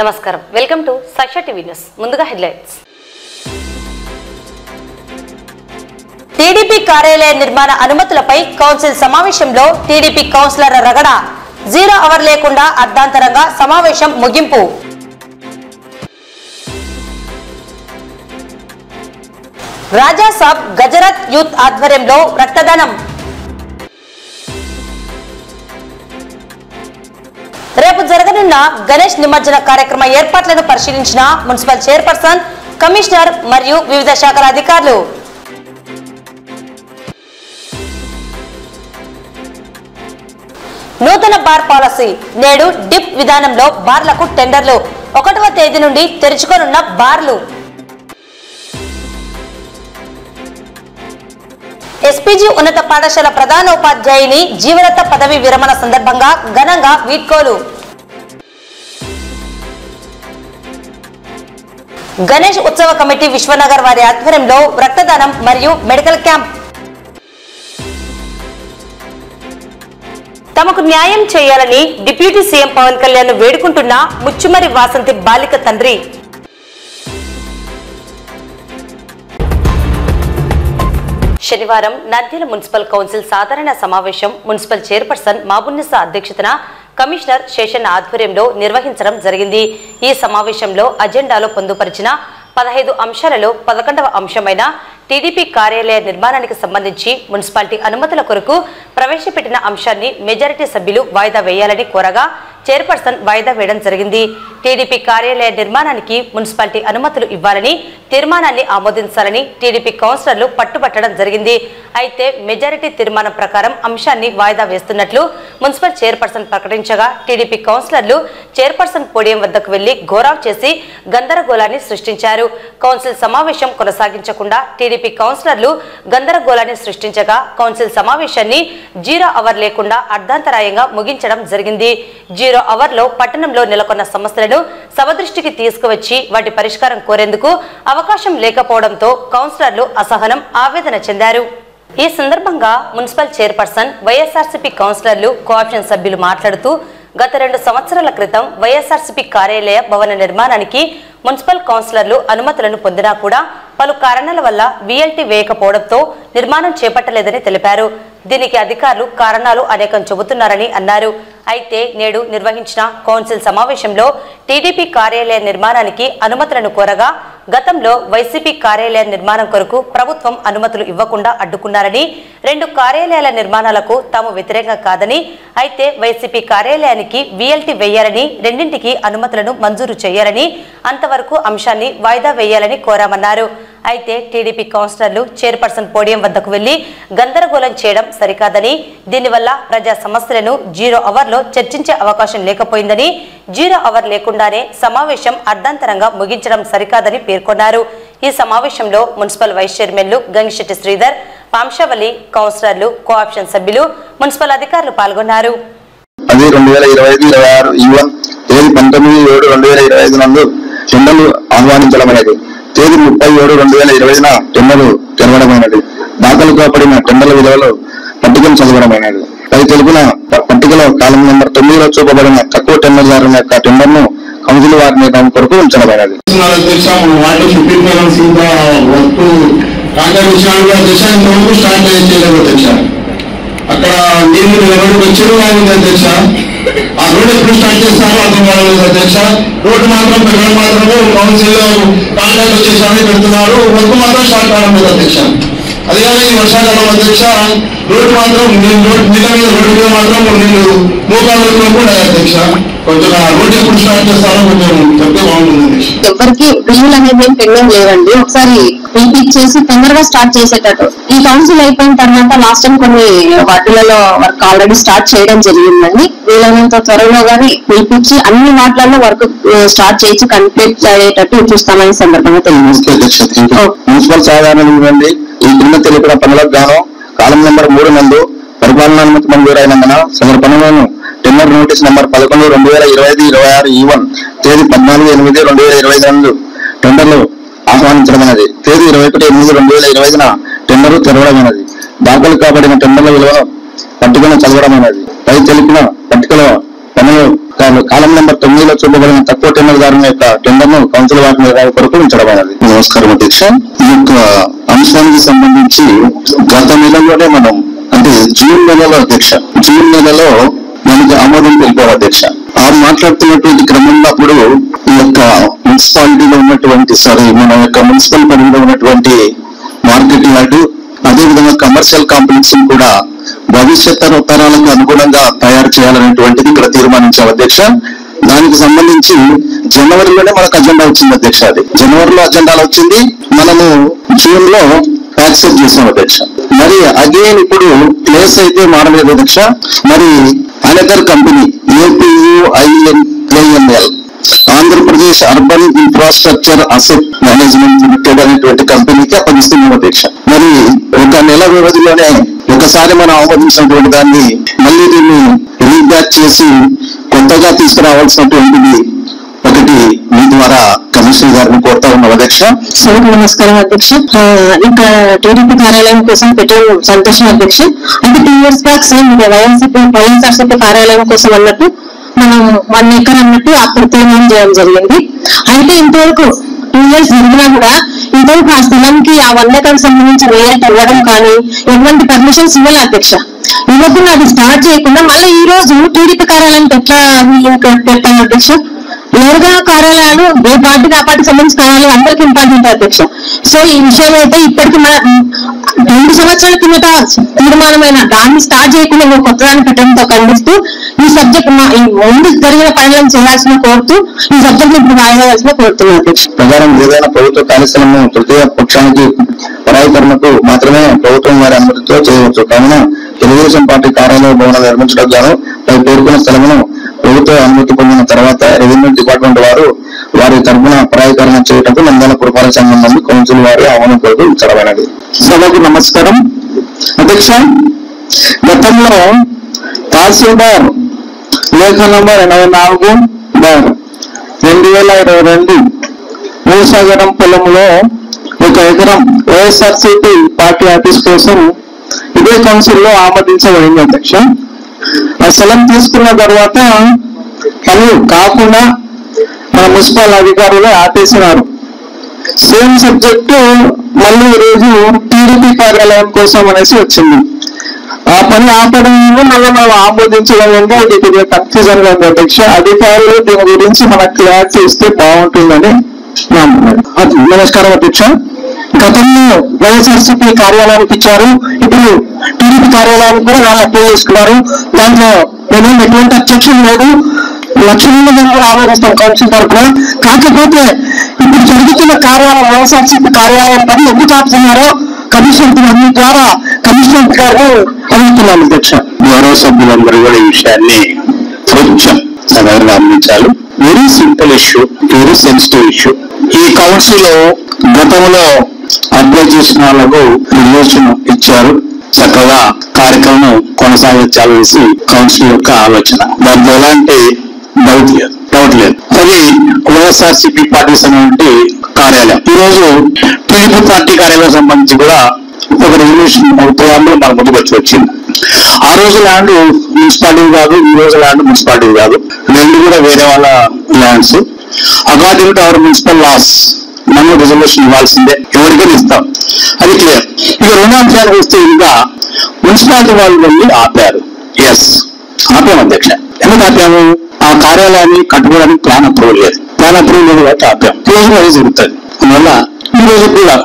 నమస్కారం, welcome to Sakshi TV news. ముందుగా headlines. TDP కార్యాలయ నిర్మాణ అనుమతులపై కౌన్సిల్ సమావేశంలో టీడీపీ కౌన్సిలర్ రగడ 0 అవర్ లేకుండా అర్ధాంతరంగా సమావేశం ముగింపు. రాజాసాబ్ గజరత్ యూత్ ఆధ్వర్యంలో రక్తదానం. రేపు జరగనున్న గణేష్ నిమజ్జన కార్యక్రమ ఏర్పాట్లను పరిశీలించిన మున్సిపల్ చైర్పర్సన్, కమిషనర్ మరియు వివిధ శాఖల అధికారులు. నూతన బార్ పాలసీ. నేడు డిప్ విధానంలో బార్లకు టెండర్లు. 1వ తేదీ నుండి తెరుచుకోనున్న బార్లు. ఎస్పీజీ ఉన్నత పాఠశాల ప్రధానోపాధ్యాయుని జీవనత పదవి విరమణ సందర్భంగా ఘనంగా వీడ్కోలు. గణేష్ ఉత్సవ కమిటీ విశ్వనగర్ వారి ఆధ్వర్యంలో రక్తదానం మరియు మెడికల్ క్యాంప్. తమకు న్యాయం చేయాలని డిప్యూటీ సీఎం పవన్ కళ్యాణ్ వేడుకుంటున్న ముచ్చుమరి వాసంతి బాలిక తండ్రి. శనివారం నంద్యాల మున్సిపల్ కౌన్సిల్ సాధారణ సమావేశం మున్సిపల్ చైర్పర్సన్ మాబున్నీసా అధ్యక్షతన కమిషనర్ శేషన్ ఆధ్వర్యంలో నిర్వహించడం జరిగింది. ఈ సమావేశంలో అజెండాలో పొందుపరిచిన 15 అంశాలలో 11వ అంశమైన టీడీపీ కార్యాలయ నిర్మాణానికి సంబంధించి మున్సిపాలిటీ అనుమతుల కొరకు ప్రవేశపెట్టిన అంశాన్ని మెజారిటీ సభ్యులు వాయిదా వేయాలని కోరగా చైర్పర్సన్ వాయిదా వేయడం జరిగింది. టీడీపీ కార్యాలయ నిర్మాణానికి మున్సిపాలిటీ అనుమతులు ఇవ్వాలని తీర్మానాన్ని ఆమోదించాలని టీడీపీ కౌన్సిలర్లు పట్టుబట్టడం జరిగింది. అయితే మెజారిటీ తీర్మానం ప్రకారం అంశాన్ని వాయిదా వేస్తున్నట్లు మున్సిపల్ చైర్పర్సన్ ప్రకటించగా టీడీపీ కౌన్సిలర్లు చైర్పర్సన్ పోడియం వద్దకు వెళ్లి ఘోరావ్ చేసి గందరగోళాన్ని సృష్టించారు. కౌన్సిల్ సమావేశం కొనసాగించకుండా టీడీపీ కౌన్సిలర్లు గందరగోళాన్ని సృష్టించగా కౌన్సిల్ సమావేశాన్ని 0 అవర్ లేకుండా అర్ధాంతరాయంగా ముగించడం జరిగింది. 0 అవర్లో పట్టణంలో నెలకొన్న సమస్యలను సభ దృష్టికి తీసుకువచ్చి వాటి పరిష్కారం కోరేందుకు అవకాశం లేకపోవడంతో కౌన్సిలర్లు అసహనం, ఆవేదన చెందారు. ఈ సందర్భంగా మున్సిపల్ చైర్పర్సన్, వైఎస్ఆర్సీపీ కౌన్సిలర్లు, కోఆప్షన్ సభ్యులు మాట్లాడుతూ గత 2 సంవత్సరాల క్రితం వైఎస్ఆర్సీపీ కార్యాలయ భవన నిర్మాణానికి మున్సిపల్ కౌన్సిలర్లు అనుమతులను పొందినా కూడా పలు కారణాల వల్ల వీఎల్టీ వేయకపోవడంతో నిర్మాణం చేపట్టలేదని తెలిపారు. దీనికి అధికారులు కారణాలు అనేకం చెబుతున్నారని అన్నారు. అయితే నేడు నిర్వహించిన కౌన్సిల్ సమావేశంలో టీడీపీ కార్యాలయ నిర్మాణానికి అనుమతులను కోరగా గతంలో వైసీపీ కార్యాలయ నిర్మాణం కొరకు ప్రభుత్వం అనుమతులు ఇవ్వకుండా అడ్డుకున్నారని, 2 కార్యాలయాల నిర్మాణాలకు తాము వ్యతిరేకంగా కాదని, అయితే వైసీపీ కార్యాలయానికి వీఎల్టీ వేయాలని, రెండింటికి అనుమతులను మంజూరు చేయాలని, అంతవరకు అంశాన్ని వాయిదా వేయాలని కోరామన్నారు. అయితే టీడీపీ కౌన్సిలర్లు చైర్పర్సన్ పోడియం వద్దకు వెళ్లి గందరగోళం చేయడం సరికాదని, దీనివల్ల ప్రజా సమస్యలను 0 అవర్లో చర్చించే అవకాశం లేకపోయిందని, 0 అవర్ లేకుండానే సమావేశం అర్ధాంతరంగా ముగించడం సరికాదని పేర్కొన్నారు. ఈ సమావేశంలో మున్సిపల్ వైస్ చైర్మన్లు గంగిశెట్టి శ్రీధర్, పాంశవల్లి, కౌన్సిలర్లు, కోఆప్షన్ సభ్యులు, మున్సిపల్ అధికారులు పాల్గొన్నారు. 19/7/2025 నందు టెండర్లు ఆహ్వానించడమైనది. తేదీ 30/7/2020 టెండర్లు తెరవడమైనది. దాఖలు కాబడిన టెండర్ల విలువలు పట్టికను చదవడమైనది. పై తెలిపిన పట్టికలో కాలం నెంబర్ 9లో చూపబడిన తక్కువ టెండర్దారుల యొక్క టెండర్ను కౌన్సిల్ వారి నిర్ణయం కొరకు ఉంచడమైనది. అక్కడ నీళ్ళు నిలబడి చెరువు ఆగింది అధ్యక్ష. ఆ రోడ్ ఎప్పుడు స్టార్ట్ చేస్తారో అర్థం కాలేదు అధ్యక్ష. రోడ్డు మాత్రం పెట్టడం మాత్రమే కౌన్సిల్ కాంట్రాక్ట్ వచ్చేసామని పెడుతున్నారు. వర్క్ మాత్రం స్టార్ట్ కావడం లేదు అధ్యక్ష. అది కానీ ఈ వర్షాకాలం అధ్యక్ష రోడ్డు మాత్రం నీళ్ళ మీద రోడ్డు మీద మాత్రం నీళ్ళు మోకాళ్ళలో కూడా అధ్యక్ష. కొంచెం రోడ్డు ఎప్పుడు స్టార్ట్ చేస్తారో కొంచెం చెప్తే బాగుంటుంది. ఎవరికి బిల్లులు అనేది పెండింగ్ లేవండి. ఒకసారి పిలిపించేసి తొందరగా స్టార్ట్ చేసేటట్టు. ఈ కౌన్సిల్ అయిపోయిన తర్వాత లాస్ట్ టైం కొన్ని వాటిలలో వర్క్ ఆల్రెడీ స్టార్ట్ చేయడం జరిగిందండి. వీలైనంత త్వరలో గానీ పిలిపించి అన్ని వాటిలలో వర్క్ స్టార్ట్ చేసి కంప్లీట్ అయ్యేటట్టు చూస్తామని సందర్భంగా తెలియజేస్తాం. మున్సిపల్ సాధారణ ఈ కింద తెలిపిన పనులకు గాను కాలం నెంబర్ 3 నందు పరిపాలనానుమతి మంజూరైనందున సదరు పనులను టెండర్ నోటీస్ నెంబర్ 11/2025/26 E1 తేదీ 14/8/2025 నందు టెండర్లు ఆహ్వానించడమైనది. తేదీ 21/8/2025 టెండర్లు తెరవడమైనది. దాఖలు కాబడిన టెండర్ల విలువను పట్టికను చదవడమైనది. పై తెలిపిన పట్టికలో పనులు కాలం నెంబర్ 9లో చూపబడిన తక్కువ టెండర్దారుల యొక్క టెండర్ను కౌన్సిల్ వారి నిర్వహణ కొరకు ఉంచడమైనది. నమస్కారం అధ్యక్ష. ఈ యొక్క అంశానికి సంబంధించి గత నెలలోనే మనం అంటే జూన్ నెలలో అధ్యక్ష మనకి ఆమోదం తెలిపారు అధ్యక్ష. ఆ మాట్లాడుతున్నటువంటి క్రమంలో అప్పుడు ఈ యొక్క మున్సిపాలిటీలో ఉన్నటువంటి మన యొక్క మున్సిపల్ పరిధిలో ఉన్నటువంటి మార్కెట్ యార్డు అదేవిధంగా కమర్షియల్ కాంప్లెక్స్ కూడా భవిష్యత్ తరాలకు అనుగుణంగా తయారు చేయాలనేటువంటిది ఇక్కడ తీర్మానించాం అధ్యక్ష. దానికి సంబంధించి జనవరిలోనే మనకు అజెండా వచ్చింది అధ్యక్ష. అది జనవరిలో అజెండాలో వచ్చింది, మనము జూన్ లో యాక్సెప్ట్ చేసాం అధ్యక్ష. మరి అగైన్ ఇప్పుడు ప్లేస్ అయితే మారలేదు అధ్యక్ష. మరి another company APUINL Andhra Pradesh urban infrastructure asset management limited అనేటువంటి కంపెనీకి అప్పగిస్తున్నాం అధ్యక్ష. మరి ఒక నెల వ్యవధిలోనే ఒకసారి మనం ఆమోదించినటువంటి దాన్ని మళ్ళీ దీన్ని రీబ్యాక్ చేసి కొత్తగా తీసుకురావాల్సినటువంటిది ఒకటి మీ ద్వారా కమిషనర్ గారిని కోరుతా ఉన్నాం అధ్యక్ష. సభకు నమస్కారం అధ్యక్ష. ఇక్కడ టీడీపీ కార్యాలయం కోసం పెట్టడం సంతోషం అధ్యక్ష. అంటే 2 years బ్యాక్ సేమ్ వైఎస్ఆర్సీపీ కార్యాలయం కోసం అన్నట్టు మనం 1 acre అన్నట్టు అప్పుడు తీర్మానం చేయడం జరిగింది. అయితే ఇంతవరకు 2 years జరిగినా కూడా ఇంతవరకు ఆ స్థలంకి ఆ 1 acre సంబంధించి రేట్ ఇవ్వడం కానీ ఎటువంటి పర్మిషన్స్ ఇవ్వాలి అధ్యక్ష. ఇవ్వకుండా అది స్టార్ట్ చేయకుండా మళ్ళీ ఈ రోజు టీడీపీ కార్యాలయం పెట్టాను అధ్యక్ష. ఎవరిగా కార్యాలయాలు ఏ పార్టీకి ఆ పార్టీకి సంబంధించిన కార్యాలయం అందరికీ ఇంపార్టెంట్ అధ్యక్ష. సో ఈ విషయం అయితే ఇప్పటికి మన 2 సంవత్సరాల కిందట తీర్మానమైన దాన్ని స్టార్ట్ చేయకుండా కొత్త దాన్ని పెట్టడంతో ఖండిస్తూ ఈ సబ్జెక్ట్ ముందు జరిగిన పనులను చేయాల్సిన కోరుతూ ఈ సబ్జెక్ట్ ఇప్పుడు రాయాల్సిన కోరుతున్నాను అధ్యక్ష. ప్రకారం ఏదైనా ప్రభుత్వ కార్యక్రమం తృతీయ పక్షానికి పరాయకరణకు మాత్రమే ప్రభుత్వం వారి అనుమతితో చేయవచ్చు. కావున తెలుగుదేశం పార్టీ కార్యాలయ భవనం నిర్మించడం గాను పేర్కొన్న స్థలమును ప్రభుత్వ అనుమతి పొందిన తర్వాత రెవెన్యూ డిపార్ట్మెంట్ వారు వారి తరఫున పరాయకరణ చేయటకు నంద్యాల పురపాలక సంఘం నుండి కౌన్సిల్ వారి ఆహ్వానం కొరకు ఉంచడమైనది. సభకు నమస్కారం అధ్యక్ష. గతంలో తహసీల్దార్ లేఖ నంబర్ 84/2022 భూసాగరం పొలంలో 1 ఎకరం వైఎస్ఆర్సీపీ పార్టీ ఆఫీస్ కోసం ఇదే కౌన్సిల్లో ఆమోదించబడింది అధ్యక్ష. ఆ స్థలం తీసుకున్న తర్వాత పనులు కాకుండా మన మున్సిపల్ అధికారులు ఆపేసినారు. సేమ్ సబ్జెక్టు మళ్ళీ ఈరోజు టీడీపీ కార్యాలయం కోసం అనేసి వచ్చింది. ఆ పని ఆపడం మళ్ళీ మనం ఆమోదించడం అంటే ఇది కొద్దిగా కన్ఫ్యూజన్ గా ఉంది అధ్యక్ష. అధికారులు దీని గురించి మనకు క్లారిటీ ఇస్తే బాగుంటుందని నమస్కారం అధ్యక్ష. గతంలో వైఎస్ఆర్సీపీ కార్యాలయానికి ఇచ్చారు, ఇప్పుడు టీడీపీ కార్యాలయానికి కూడా వాళ్ళు అప్లై చేసుకున్నారు. దాంట్లో మేము ఎటువంటి అబ్జెక్షన్ లేదు, లక్షణంగా మేము కూడా ఆమోదిస్తాం కౌన్సిల్ తరఫున. కాకపోతే ఇప్పుడు జరుగుతున్న కార్యాలయం వైఎస్ఆర్సీపీ కార్యాలయం పని ఎందుకు ఆపుతున్నారో కమిషనర్ మీ ద్వారా కమిషనర్ గారు అడుగుతున్నాను అధ్యక్ష. గౌరవ సభ్యులందరూ కూడా ఈ విషయాన్ని కొంచెం సగంగా గమనించాలి. Very simple issue, very sensitive issue. ఈ కౌన్సిల్ గతంలో అప్లై చేసిన వాళ్ళకు రిజర్వేషన్ ఇచ్చారు, చక్కగా కార్యక్రమం కొనసాగించాలనేసి కౌన్సిల్ యొక్క ఆలోచన. దాంట్లో ఎలాంటి డౌట్ లేదు. అది వైఎస్ఆర్సీపీ పార్టీకి సంబంధించి కార్యాలయం. ఈ రోజు టీడీపీ పార్టీ కార్యాలయం సంబంధించి కూడా ఒక రెజల్యూషన్ ప్రోగ్రామ్ మన ముందుకు వచ్చింది. ఆ రోజు ల్యాండ్ మున్సిపాలిటీ కాదు, ఈ రోజు ల్యాండ్ మున్సిపాలిటీ కాదు, 2 కూడా వేరే వాళ్ళ lands. According to our municipal laws మనం రిజర్వేషన్ ఇవ్వాల్సిందే, ఎవరికైనా ఇస్తాం, అది క్లియర్. ఇక 2వ అంశానికి వస్తే ఇంకా మున్సిపాలిటీ వాళ్ళు వెళ్ళి ఆపారు. ఆపాము అధ్యక్ష. ఎందుకు ఆపాము? ఆ కార్యాలయాన్ని కట్టుకోవడానికి ప్లాన్ అప్రూవల్ లేదు కాబట్టి ఆపాము. ఈ రోజు అది జరుగుతుంది. అందువల్ల ఈ రోజు కూడా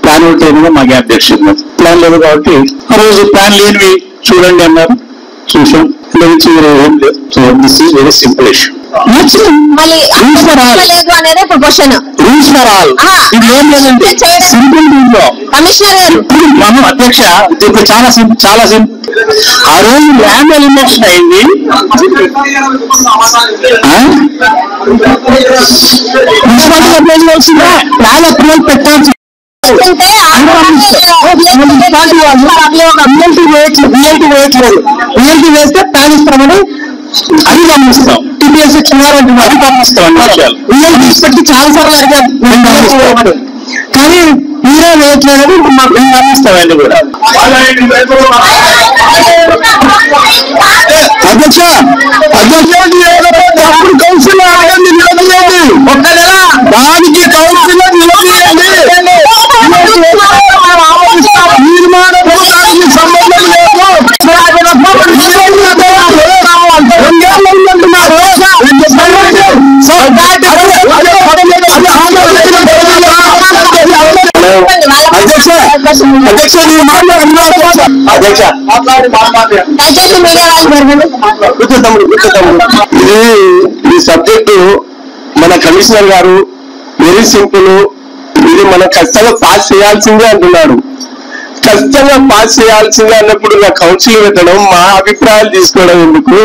ప్లాన్ ఉంటే మాకే అధ్యక్షం లేదు, ప్లాన్ లేదు కాబట్టి ఆ రోజు ప్లాన్ లేనివి చూడండి అన్నారు, చూసాం. ఏం లేదు. So this is very simple issue. మనం అధ్యక్ష ఇప్పుడు చాలా సింపుల్. ఆ రోజు ల్యాండ్ ఎలిమినేషన్ అయింది, మున్సిపాలిటీ అప్లై చేయాల్సిందే, ప్లాన్ అప్రూవల్ పెట్టాల్సి రియాలిటీ వేస్తే ప్లాన్ ఇస్తామని అది గమనిస్తాం. టీపీఎస్ ఇచ్చినారంటున్నారు, అది గమనిస్తాం. రియాలిటీ పెట్టి చాలా సార్లు అడిగారు కానీ మీరే వేయట్లేదని మేము గమనిస్తామండి కూడా. అధ్యక్ష అప్పుడు కౌన్సిల్ నిలదీయండి, ఒక్క నెల దానికి కౌన్సిల్ నిలదీయండి. నిర్మాణ భూతానికి సంబంధం లేదు. అధ్యక్ష ఈ సబ్జెక్టు మన కమిషనర్ గారు వెరీ సింపుల్, ఇది మనం ఖచ్చితంగా పాస్ చేయాల్సిందే అంటున్నాడు. ఖచ్చితంగా పాస్ చేయాల్సిందే అన్నప్పుడు నా కౌన్సిల్ పెట్టడం, మా అభిప్రాయాలు తీసుకోవడం ఎందుకు,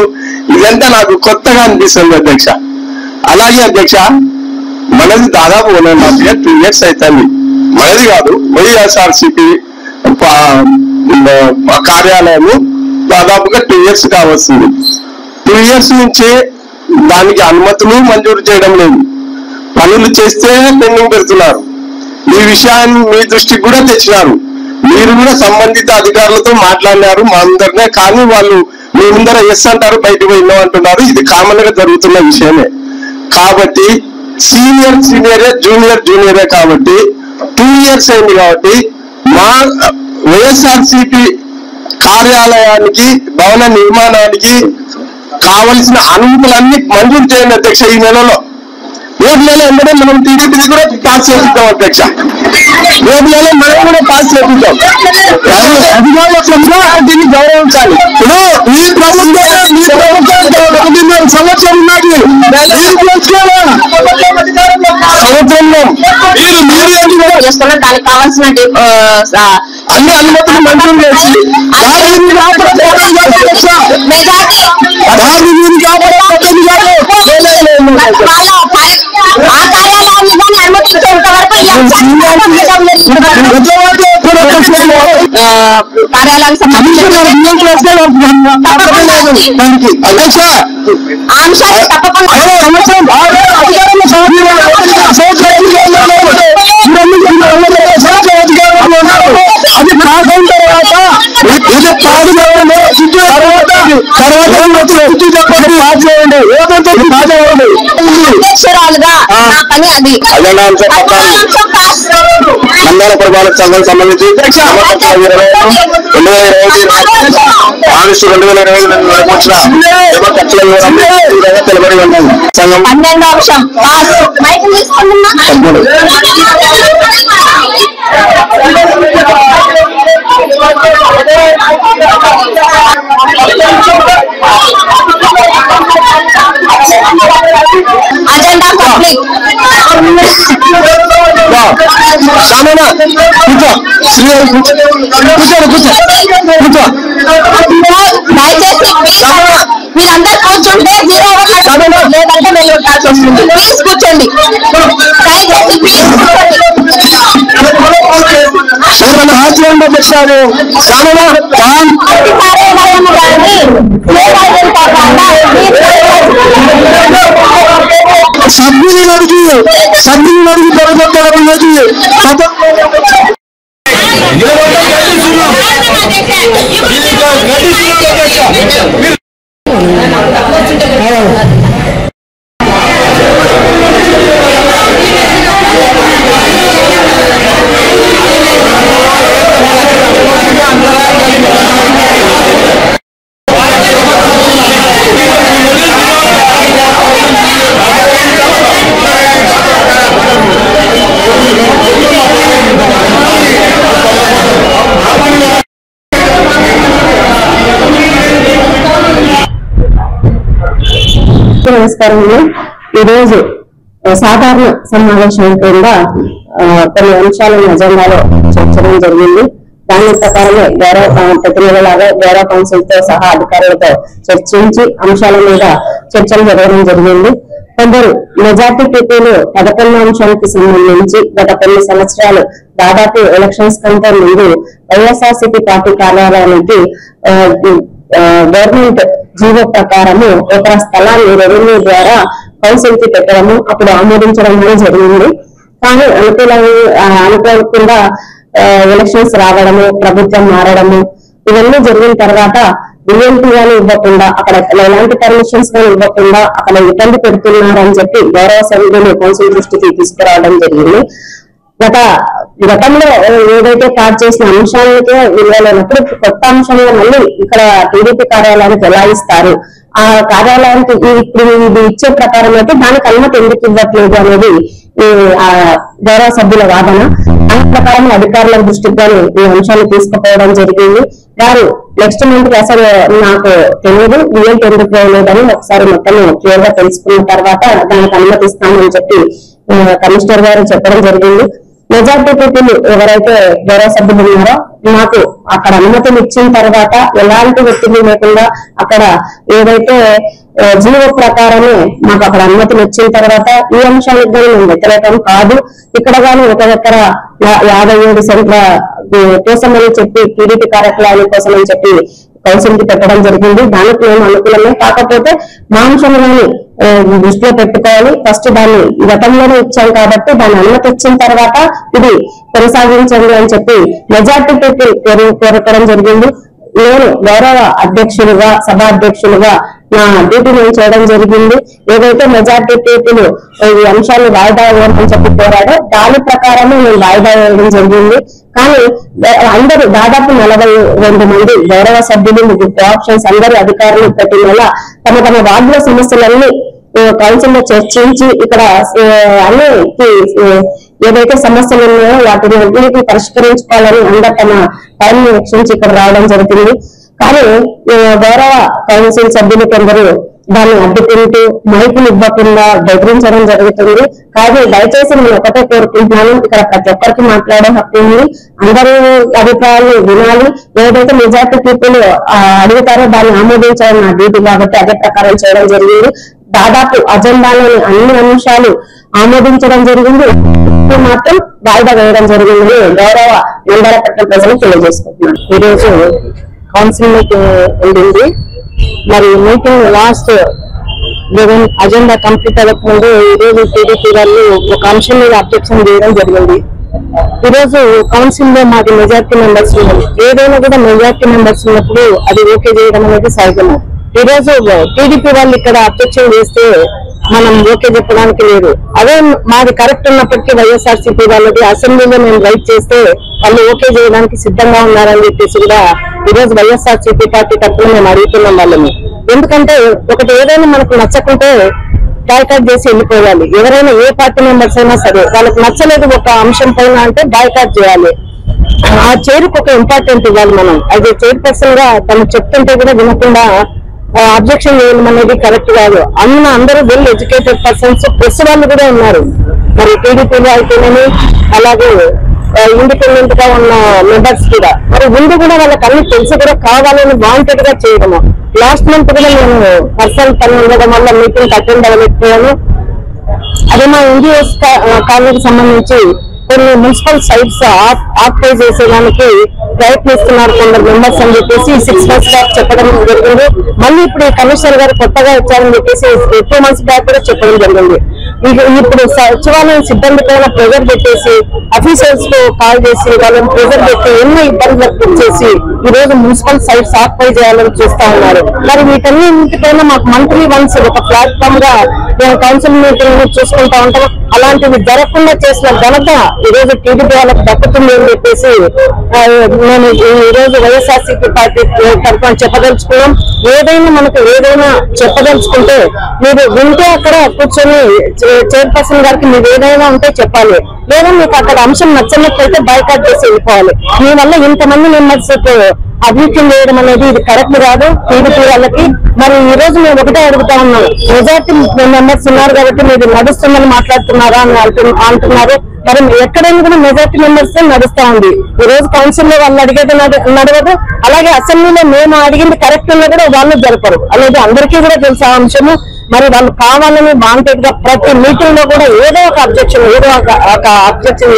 ఇదంతా నాకు కొత్తగా అనిపిస్తుంది అధ్యక్ష. అలాగే అధ్యక్ష, మనది దాదాపు 1.5 years 2 years అవుతుంది. మనది కాదు, వైఎస్ఆర్సీపీ కార్యాలయం దాదాపుగా 2 years కావస్తుంది. 2 years నుంచి దానికి అనుమతులు మంజూరు చేయడం లేదు, పనులు చేస్తే పెండింగ్ పెడుతున్నారు. ఈ విషయాన్ని మీ దృష్టికి కూడా తెచ్చినారు, మీరు కూడా సంబంధిత అధికారులతో మాట్లాడినారు మా అందరినే. కానీ వాళ్ళు మీ ముందర ఎస్ అంటారు, బయటకు పోయినాం అంటున్నారు. ఇది కామన్ గా జరుగుతున్న విషయమే. కాబట్టి సీనియరే, జూనియరే కాబట్టి 2 years అయింది. కాబట్టి మా వైఎస్ఆర్సీపీ కార్యాలయానికి, భవన నిర్మాణానికి కావలసిన అనుమతులన్నీ మంజూరు చేయండి అధ్యక్ష. ఈ నెలలో రేపు నెల వెంటనే మనం టీడీపీ కూడా పాస్ చేపిద్దాం అధ్యక్ష. రేపు నెల మనం కూడా పాస్ చేపిద్దాం. అధికారులు దీన్ని గౌరవించాలి. ఇప్పుడు మీ ప్రభుత్వం 1.5 సంవత్సరం ఉన్నది. సంవత్సరంలో దానికి కావాల్సిన అన్ని అనుమతులు మంజూరు చేసి కార్యాలయానికి సంబంధించిన అంశాలు తప్పకుండా అది కాకుండా ఇది పాడు అధ్యక్షురాలుగా నా పని అది. మండల పరిపాలక సంఘం సంబంధించి ఆగస్టు 2020 వచ్చిన తెలబడి ఉన్నాం. సంఘం 12వ అంశం పాస్. మైక్ తీసుకుంటున్నా. Agenda complete. దయచేసి మీరందరూ కూర్చుంటే 0 hours లేదంటే వెళ్ళి ఉండాల్సి వస్తుంది. ప్లీజ్ కూర్చోండి. సభ్యులకి నమస్కారం. ఈ రోజు సాధారణ సమావేశం కింద కొన్ని అంశాలను అజెండాలో చర్చడం జరిగింది. దాని ప్రకారమే గౌరవ ప్రతినిధులాగా గౌరవ కౌన్సిల్ తో సహా అధికారులతో చర్చించి అంశాల మీద చర్చలు జరగడం జరిగింది. కొందరు మెజార్టీ పీపీలు 11వ అంశానికి సంబంధించి గత కొన్ని సంవత్సరాలు దాదాపు ఎలక్షన్స్ కంటే ముందు వైఎస్ఆర్సీపీ పార్టీ కార్యాలయానికి గవర్నమెంట్ జీవో ప్రకారము ఎకరా స్థలాన్ని రెవెన్యూ ద్వారా కౌన్సిల్ కి పెట్టడము అప్పుడు ఆమోదించడం జరిగింది. కానీ అనుకోకుండా ఎలక్షన్స్ రావడము, ప్రభుత్వం మారడము ఇవన్నీ జరిగిన తర్వాత బిఎంపీ గాని ఇవ్వకుండా, అక్కడ ఎలాంటి పర్మిషన్స్ గాని ఇవ్వకుండా అక్కడ ఇబ్బంది పెడుతున్నారని చెప్పి గౌరవ సభ్యులు కౌన్సిల్ దృష్టికి తీసుకురావడం జరిగింది. గతంలో ఏదైతే పాస్ చేసిన అంశాలకే విలువలేనప్పుడు కొత్త అంశంలో మళ్ళీ ఇక్కడ టీడీపీ కార్యాలయానికి ఎలా ఇస్తారు, ఆ కార్యాలయానికి ఇప్పుడు ఇది ఇచ్చే ప్రకారం అయితే దానికి అనుమతి ఎందుకు ఇవ్వట్లేదు అనేది గౌరవ సభ్యుల వాదన. ఆ ప్రకారం అధికారుల దృష్టికి గాని ఈ అంశాన్ని తీసుకుపోవడం జరిగింది. వారు నెక్స్ట్ మంత్ కి అసలు నాకు తెలియదు బిఎంపీ ఎందుకు వేయలేదని ఒకసారి మొత్తం క్లియర్ గా తెలుసుకున్న తర్వాత దానికి అనుమతిస్తామని చెప్పి కమిషనర్ గారు చెప్పడం జరిగింది. మెజార్టీ పీపుల్ ఎవరైతే గౌరవ సభ్యులు ఉన్నారో మాకు అక్కడ అనుమతులు ఇచ్చిన తర్వాత ఎలాంటి ఒత్తిడి లేకుండా అక్కడ ఏదైతే జీవో ప్రకారమే మాకు అక్కడ అనుమతులు వచ్చిన తర్వాత ఈ అంశానికి కానీ మేము వ్యతిరేకం కాదు. ఇక్కడ కానీ ఒక దగ్గర 57 సెంట్ల కోసమని చెప్పి టీడీపీ కార్యక్రమాల కోసమని చెప్పి కౌన్సిల్ కి పెట్టడం జరిగింది. దానికి మేము అనుకూలమే. కాకపోతే మా అంశాలు కానీ దృష్టిలో పెట్టుకోవాలి. ఫస్ట్ దాన్ని గతంలోనే ఇచ్చాం కాబట్టి దాన్ని అనుమతి వచ్చిన తర్వాత ఇది కొనసాగించండి అని చెప్పి మెజార్టీ పెట్టి కోరడం జరిగింది. నేను గౌరవ అధ్యక్షులుగా, సభాధ్యక్షులుగా నా డ్యూటీ నేను చేయడం జరిగింది. ఏదైతే మెజార్టీ పీపుల్ ఈ అంశాన్ని వాయిదా వేయమని చెప్పి కోరాడో దాని ప్రకారమే నేను వాయిదా వేయడం జరిగింది. కానీ అందరూ దాదాపు 42 మంది గౌరవ సభ్యులు, ఆప్షన్స్ అందరూ అధికారులు ప్రతి నెల తమ తమ వార్డుల సమస్యలన్నీ కౌన్సిల్ లో చర్చించి ఇక్కడ అన్ని ఏదైతే సమస్యలు ఉన్నాయో వాటిని అన్నిటిని పరిష్కరించుకోవాలని అందరూ తమ టైం వెచ్చించి ఇక్కడ రావడం జరుగుతుంది. కానీ గౌరవ కౌన్సిల్ సభ్యులు కొందరు దాన్ని అడ్డుకుంటూ మైకులు ఇవ్వకుండా బెదిరించడం జరుగుతుంది. కానీ దయచేసి నేను ఒకటే కోరుకుంటున్నాను, ఇక్కడ ప్రతి ఒక్కరికి మాట్లాడే హక్కు ఉంది. అందరూ అభిప్రాయాలు వినాలి. ఏదైతే మెజార్టీ పీపుల్ అడుగుతారో దాన్ని ఆమోదించడం నా డ్యూటీ కాబట్టి అదే ప్రకారం చేయడం జరిగింది. దాదాపు అజెండాలోని అన్ని అంశాలు ఆమోదించడం జరిగింది, మాత్రం వాయిదా వేయడం జరిగిందని గౌరవ నందరపట్నం ప్రజలు తెలియజేసుకుంటున్నాను. ఈరోజు కౌన్సిల్ మీటింగ్ ఉండింది. మరి మీటింగ్ లాస్ట్ అజెండా కంప్లీట్ అవ్వకముందు ఈరోజు టీడీపీ వాళ్ళు ఒక అంశం మీద అబ్జెక్షన్ చేయడం జరిగింది. ఈరోజు కౌన్సిల్ లో మాది మెజార్టీ మెంబర్స్ ఉన్నది. ఏదైనా కూడా మెజార్టీ మెంబర్స్ ఉన్నప్పుడు అది ఓకే చేయడం అనేది సహజము. ఈ రోజు టీడీపీ వాళ్ళు ఇక్కడ అబ్జెక్షన్ చేస్తే మనం ఓకే చెప్పడానికి లేదు. అదే మాది కరెక్ట్ ఉన్నప్పటికీ వైఎస్ఆర్సీపీ వాళ్ళది అసెంబ్లీలో మేము రైట్ చేస్తే వాళ్ళు ఓకే చేయడానికి సిద్ధంగా ఉన్నారని చెప్పేసి కూడా ఈరోజు వైఎస్ఆర్సీపీ పార్టీ తరఫున మేము అడుగుతున్నాం వాళ్ళని. ఎందుకంటే ఒకటి ఏదైనా మనకు నచ్చకుంటే బాయ్కాట్ చేసి వెళ్ళిపోవాలి. ఎవరైనా ఏ పార్టీ మెంబర్స్ అయినా సరే వాళ్ళకి నచ్చలేదు ఒక అంశం పైన అంటే బాయ్కాట్ చేయాలి. ఆ చైర్కి ఒక ఇంపార్టెంట్ ఇవ్వాలి. మనం అది చైర్పర్సన్ గా తను చెప్తుంటే కూడా వినకుండా అబ్జెక్షన్ చేయడం అనేది కరెక్ట్ కాదు. అందరూ వెల్ ఎడ్యుకేటెడ్ పర్సన్స్, ప్రెస్ వాళ్ళు కూడా ఉన్నారు. మరి టీడీపీలో అయితేనేమి అలాగే ఇండిపెండెంట్ గా ఉన్న మెంబర్స్ కూడా మరి ముందు కూడా వాళ్ళకి అన్ని తెలిసి కూడా కావాలని వాంటెడ్ గా చేయడము. లాస్ట్ మంత్ కూడా నేను పర్సనల్ పని ఉండడం వల్ల మీటింగ్ అటెండ్ అవ్వలేకపోయాను. అదే మా ఎన్జిఓస్ కాలనీకి సంబంధించి కొన్ని మున్సిపల్ సైట్స్ ఆక్యుపై చేసేదానికి ప్రయత్నిస్తున్నారు కొందరు మెంబర్స్ అని చెప్పేసి 6 months బ్యాక్ చెప్పడం జరిగింది. మళ్ళీ ఇప్పుడు కమిషనర్ గారు కొత్తగా వచ్చారని చెప్పేసి 2 months బ్యాక్ కూడా చెప్పడం జరిగింది. ఇప్పుడు సచివాలయం సిబ్బంది పైన ప్రెజర్ పెట్టేసి అఫీషియల్స్ కు కాల్ చేసి వాళ్ళని ప్రెజర్ పెట్టి ఎన్నో ఇబ్బందులు చేసి ఈ రోజు మున్సిపల్ సైట్స్ ఆక్యుపై చేయాలని చూస్తా ఉన్నారు. మరి వీటన్నింటిపైన మాకు మంత్లీ వన్స్ ఒక ప్లాట్ఫామ్ గా మేము కౌన్సిల్ మీటింగ్ చూసుకుంటా ఉంటాం. అలాంటివి జరగకుండా చేసిన ఘనత ఈ రోజు టీడీపీ వాళ్ళకి దక్కుతుంది అని చెప్పేసి నేను ఈ రోజు వైఎస్ఆర్సీపీ పార్టీ తరఫున చెప్పదలుచుకున్నాం. మనకు ఏదైనా చెప్పదలుచుకుంటే మీరు వింటే అక్కడ కూర్చొని చైర్పర్సన్ గారికి మీరు ఏదైనా ఉంటే చెప్పాలి. లేదా మీకు అక్కడ అంశం నచ్చినట్లయితే బాయ్కాట్ చేసి వెళ్ళిపోవాలి. మీ వల్ల ఇంతమంది మెంబర్స్ అభివృద్ధి చేయడం అనేది ఇది కరెక్ట్ కాదు టీడీపీ వాళ్ళకి. మరి ఈ రోజు మేము ఒకటే అడుగుతా ఉన్నాం, మెజార్టీ మెంబర్స్ ఉన్నారు కాబట్టి మీరు నడుస్తుందని మాట్లాడుతున్నారా అని అంటున్నారు. మరి ఎక్కడైనా కూడా మెజార్టీ మెంబర్స్ నడుస్తా ఉంది. ఈ రోజు కౌన్సిల్ లో వాళ్ళు అడిగేది నడవదు, అలాగే అసెంబ్లీలో మేము అడిగింది కరెక్ట్ ఉన్నా కూడా వాళ్ళు జరపరు అనేది అందరికీ కూడా తెలిసే అంశము. మరి వాళ్ళు కావాలని వాంటెడ్ గా ప్రతి మీటింగ్ లో కూడా ఏదో ఒక అబ్జెక్షన్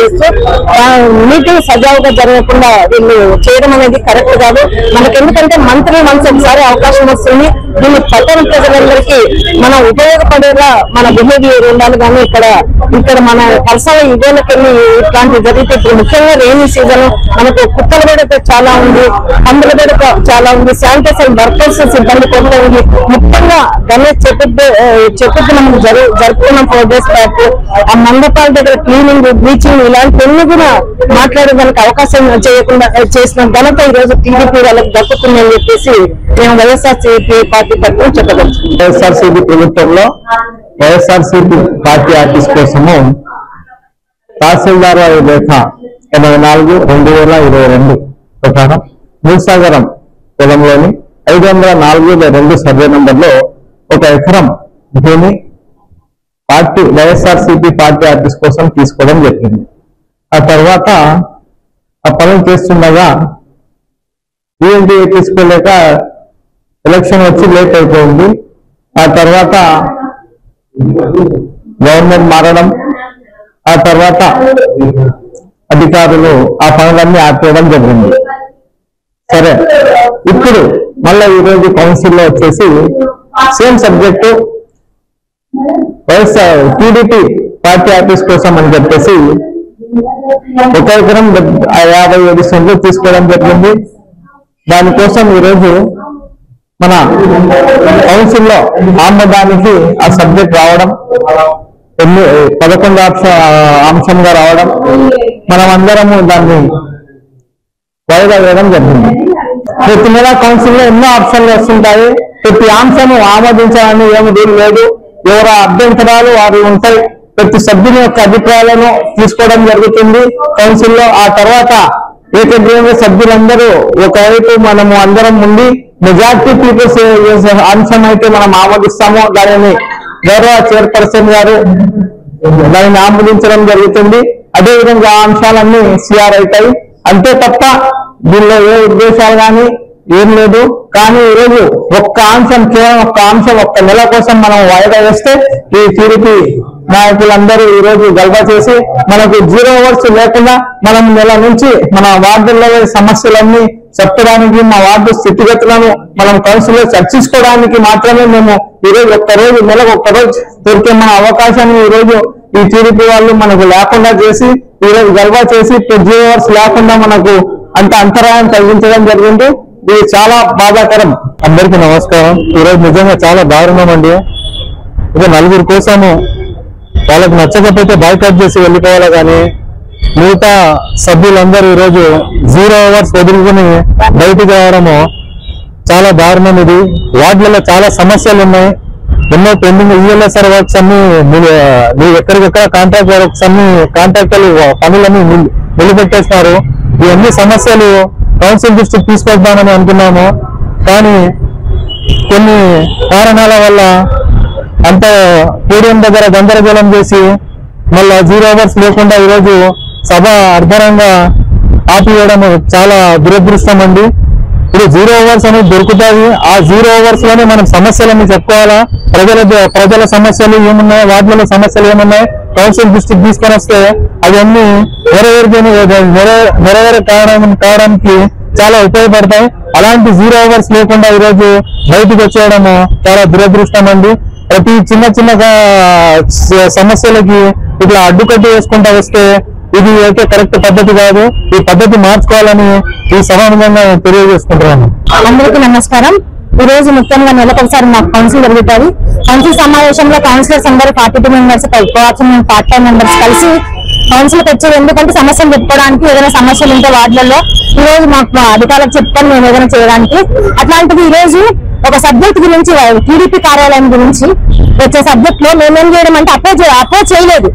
చేస్తూ మీటింగ్ సజావుగా జరగకుండా వీళ్ళు చేయడం అనేది కరెక్ట్ కాదు మనకి, ఎందుకంటే మంత్లీ మంత్స్ ఒకసారి అవకాశం వస్తుంది. దీన్ని పట్టణ ప్రజలందరికీ మనం ఉపయోగపడేలా మన బిహేవియర్ ఉండాలి. కానీ ఇక్కడ మన పర్సనల్ ఇదేళ్ళకెళ్ళి ఇట్లాంటివి జరిగితే, ఇప్పుడు ముఖ్యంగా రెయినీ సీజన్ మనకు కుక్కల వేడక చాలా ఉంది, పందుల వేడక చాలా ఉంది, శానిటైజర్ వర్కర్స్ సిబ్బంది కొరత ఉంది. ముఖ్యంగా గణేష్ చతుర్థి మనం జరుపుకున్నాం 4 days బ్యాక్. ఆ మండపాల దగ్గర క్లీనింగ్, బ్లీచింగ్ ఇలాంటివన్నీ కూడా మాట్లాడేదానికి అవకాశం చేయకుండా చేసిన ఘనత ఈ రోజు టీడీపీ వాళ్ళకి దక్కుతుందని చెప్పేసి మేము వైఎస్ఆర్సీపీ పార్టీ తరఫున చెప్పవచ్చు. వైఎస్ఆర్సీపీ ప్రభుత్వంలో వైఎస్ఆర్సీపీ పార్టీ ఆఫీస్ కోసము తహసీల్దార్ వారి లేఖ 84/2022 ప్రకారం మూసాగరం పొలంలోని 504/2 సర్వే నంబర్లో 1 ఎకరం భూమి వైఎస్ఆర్సీపీ పార్టీ ఆఫీస్ కోసం తీసుకోవడం జరిగింది. ఆ తర్వాత ఆ పనులు చేస్తుండగా ఈఎన్డీఏ తీసుకోలేక ఎలక్షన్ వచ్చి లేట్ అయిపోయింది. ఆ తర్వాత గవర్నమెంట్ మారడం, ఆ తర్వాత అధికారులు ఆ పనులన్నీ ఆపేయడం జరిగింది. సరే, ఇప్పుడు మళ్ళీ ఈరోజు కౌన్సిల్లో వచ్చేసి same subject YSR TDP party office కోసం అని చెప్పేసి 1 ఎకరం 57 సెంట్లు తీసుకోవడం జరిగింది. దానికోసం ఈరోజు మన కౌన్సిల్లో ఆమోదానికి ఆ సబ్జెక్ట్ రావడం, 11 అంశంగా రావడం, మనం అందరము దాన్ని వాయిదా వేయడం జరిగింది. ప్రతి నెల కౌన్సిల్లో ఎన్నో ఆప్షన్లు వస్తుంటాయి. ప్రతి అంశము ఆమోదించాలని ఏమి రూల్ లేదు. ఎవరు అభ్యంతరాలు వారు ఉంటాయి. ప్రతి సభ్యుని యొక్క అభిప్రాయాలను తీసుకోవడం జరుగుతుంది కౌన్సిల్లో. ఆ తర్వాత ఏకగ్రీవంగా సభ్యులందరూ ఒకవైపు మనము అందరం ఉండి మెజార్టీ పీపుల్స్ అంశం అయితే మనం ఆమోదిస్తామో దానిని గౌరవ చైర్పర్సన్ గారు దానిని ఆమోదించడం జరుగుతుంది. అదేవిధంగా ఆ అంశాలన్నీ సిఆర్ అవుతాయి. అంతే తప్ప దీనిలో ఏ ఉద్దేశాలు కానీ ఏం లేదు. కానీ ఈరోజు కేవలం ఒక్క అంశం 1 నెల కోసం మనం వాయిదా వేస్తే ఈ టీడీపీ నాయకులందరూ ఈ రోజు గల్బా చేసి మనకు 0 hours లేకుండా మనం నెల నుంచి మన వార్డుల్లో సమస్యలన్నీ చెప్పడానికి, మా వార్డు స్థితిగతులను మనం కౌన్సిల్లో చర్చించుకోవడానికి మాత్రమే మేము ఈరోజు నెలకు 1 రోజు దొరికే మన అవకాశాన్ని ఈరోజు ఈ టీడీపీ వాళ్ళు మనకు లేకుండా చేసి ఈరోజు గల్బా చేసి 0 hours లేకుండా మనకు అంత అంతరాయం కలిగించడం జరిగింది. ఇది చాలా బాధాకరం. అందరికీ నమస్కారం. ఈరోజు నిజంగా చాలా దారుణం అండి. ఇక నలుగురు కోసము వాళ్ళకి నచ్చకపోతే బాయ్కాట్ చేసి వెళ్ళిపోవాలి, కానీ మిగతా సభ్యులందరూ ఈరోజు 0 hours వదులుకుని బయటకు రావడము చాలా దారుణం. ఇది వార్డులలో చాలా సమస్యలు ఉన్నాయి. ఎన్నో పెండింగ్ ఈఎల్ఎస్ఆర్ వర్క్స్ అన్ని ఎక్కడికెక్కడ కాంట్రాక్ట్ వర్క్స్ అన్ని కాంట్రాక్టర్లు పనులన్నీ నిలబెట్టేస్తున్నారు. ఇవన్నీ సమస్యలు కౌన్సిల్ దృష్టికి తీసుకొద్దామని అనుకున్నాము. కానీ కొన్ని కారణాల వల్ల అంత పోడియం దగ్గర గందరగోళం చేసి మళ్ళా 0 hours లేకుండా ఈరోజు సభ అర్ధనంగా ఆపివేయడం చాలా దురదృష్టం అండి. ఇప్పుడు 0 hours అనేది దొరుకుతాయి. ఆ 0 hours లోనే మనం సమస్యలన్నీ చెప్పుకోవాలా. ప్రజల సమస్యలు ఏమున్నాయి, వార్డుల సమస్యలు ఏమున్నాయి కౌన్సిల్ దృష్టికి తీసుకొని వస్తే అవన్నీ నెరవేరే కావడానికి చాలా ఉపయోగపడతాయి. అలాంటి 0 hours లేకుండా ఈరోజు బయటకు వచ్చేయడము చాలా దురదృష్టం అండి. ప్రతి చిన్న సమస్యలకి ఇట్లా అడ్డుకట్టు వేసుకుంటా వస్తే ఇది అయితే కరెక్ట్ పద్ధతి కాదు. ఈ పద్ధతి మార్చుకోవాలని ఈ సమానంగా తెలియజేసుకుంటున్నాను. అందరికీ నమస్కారం. ఈ రోజు ముఖ్యంగా నెలకొకసారి మాకు కౌన్సిల్ జరుగుతుంది. కౌన్సిల్ సమావేశంలో కౌన్సిలర్స్ అందరూ 42 మెంబర్స్ పార్ట్ టైం మెంబర్స్ కలిసి కౌన్సిల్కి వచ్చేది ఎందుకంటే సమస్యలు చెప్పుకోవడానికి, ఏదైనా సమస్యలు ఉంటే వార్డులలో ఈ రోజు మాకు అధికారులకు చెప్పుకొని మేము ఏదైనా చేయడానికి. అట్లాంటిది ఈ రోజు ఒక సబ్జెక్ట్ గురించి టీడీపీ కార్యాలయం గురించి వచ్చే సబ్జెక్ట్ లో మేమేం చేయడం అంటే అప్రోచ్ చేయలేదు.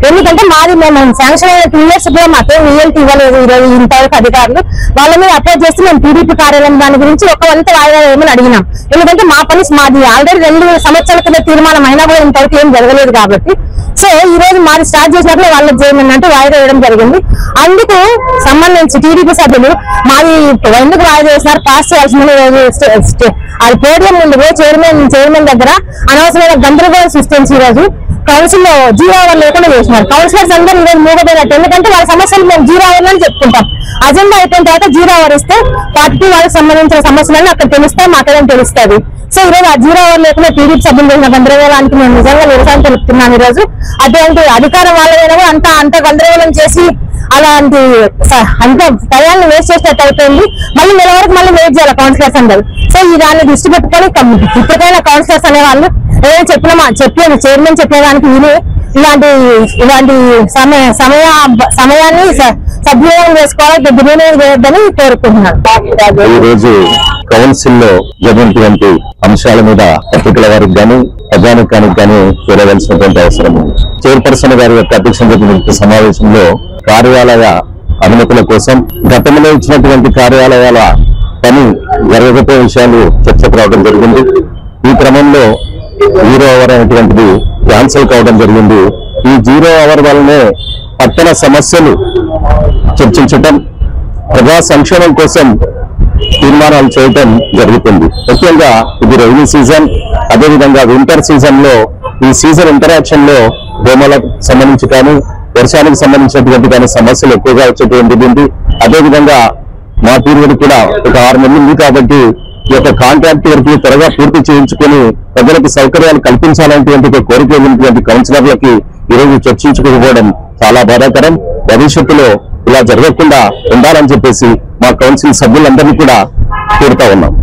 ఎందుకంటే మేము శాంక్షన్ అయిన 2 years కూడా మాకేం ఈఎల్టీ ఇవ్వలేదు. ఈ రోజు ఇంతవరకు అధికారులు వాళ్ళ మీద అప్రోచ్ చేస్తే మేము టీడీపీ కార్యాలయం దాని గురించి ఒక వంత వాయిదా ఏమని అడిగినాం. ఎందుకంటే మాది ఆల్రెడీ 2 సంవత్సరాల కింద తీర్మానం అయినా కూడా ఇంతవరకు ఏం జరగలేదు కాబట్టి. సో ఈ రోజు మాది స్టార్ట్ చేసినప్పుడు వాళ్ళకి చేయమన్నట్టు వాయిదా వేయడం జరిగింది. అందుకు సంబంధించి టీడీపీ సభ్యులు మాది ఎందుకు వాయిదా చేసినారు, పాస్ చేయాల్సిన అది పోడియం ముందు చైర్మన్ దగ్గర అనవసరమైన గందరగోళం సృష్టించి ఈ రోజు కౌన్సిల్ లో 0 అవర్ లేకుండా చేసినారు. కౌన్సిలర్స్ అందరూ ఈరోజు మూగపోయినట్టు, ఎందుకంటే వాళ్ళ సమస్యలు మేము 0 అవర్ అని చెప్పుకుంటాం. అజెండా అయిపోయిన తర్వాత 0 అవర్ ఇస్తే పార్టీ వాళ్ళకి సంబంధించిన సమస్యలను అక్కడ తెలుస్తాయి, మాకేం తెలుస్తుంది. సో ఈరోజు ఆ 0 అవర్ లేకుండా టీడీపీ సభ్యులు చేసిన గందరగోళానికి మేము నిజంగా నిరసన తెలుపుతున్నాం. ఈరోజు అటువంటి అధికారం వాళ్ళ అంత గందరగోళం చేసి అలాంటి అంత టయాన్ని వేస్ట్ చేసినట్టు అయిపోయింది. మళ్ళీ నెల వరకు మళ్ళీ వెయిట్ చేయాలి కౌన్సిలర్స్ అందరూ. సో ఈ దాన్ని దృష్టి పెట్టుకొని ఇప్పటికైనా కౌన్సిలర్స్ అనే వాళ్ళు ఏదైనా చెప్పిన చైర్మన్ చెప్పేదానికి విని ఇలాంటి సమయాన్ని సద్వినియోగం చేసుకోవాలి, దుర్వినియోగం చేయొద్దని కోరుకుంటున్నాను. ఈ రోజు కౌన్సిల్ లో జరిగినటువంటి అంశాల మీద పత్రికల వారికి గానీ ప్రజానికానికి గానీ తెలియవలసినటువంటి అవసరం ఉంది. చైర్పర్సన్ గారి యొక్క అధ్యక్షత జరిగిన సమావేశంలో కార్యాలయ అనుమతుల కోసం గతంలో ఇచ్చినటువంటి కార్యాలయాల పని జరగకపోయే విషయాలు చర్చకు రావడం జరిగింది. ఈ క్రమంలో 0 అవర్ అనేటువంటిది క్యాన్సిల్ కావడం జరిగింది. ఈ 0 అవర్ వల్లనే పట్టణ సమస్యలు చర్చించటం, ప్రజా సంక్షేమం కోసం తీర్మానాలు చేయటం జరుగుతుంది. ముఖ్యంగా ఇది రైనీ సీజన్, అదేవిధంగా వింటర్ సీజన్ లో ఈ సీజన్ ఇంటరాక్షన్ లో దోమలకు సంబంధించి కానీ వర్షానికి సంబంధించినటువంటి కానీ సమస్యలు ఎక్కువగా వచ్చేటువంటి. అదేవిధంగా మా పీరియడ్ కూడా ఒక 6 నెలలు ఉంది కాబట్టి ఈ యొక్క కాంట్రాక్ట్ వర్క్ త్వరగా పూర్తి చేయించుకొని ప్రజలకు సౌకర్యాలు కల్పించాలనేటువంటి కోరిక ఉన్నటువంటి కౌన్సిలర్లకి ఈరోజు చర్చించుకోకపోవడం చాలా బాధాకరం. భవిష్యత్తులో ఇలా జరగకుండా ఉండాలని చెప్పేసి మా కౌన్సిల్ సభ్యులందరినీ కూడా కోరుతా ఉన్నాం.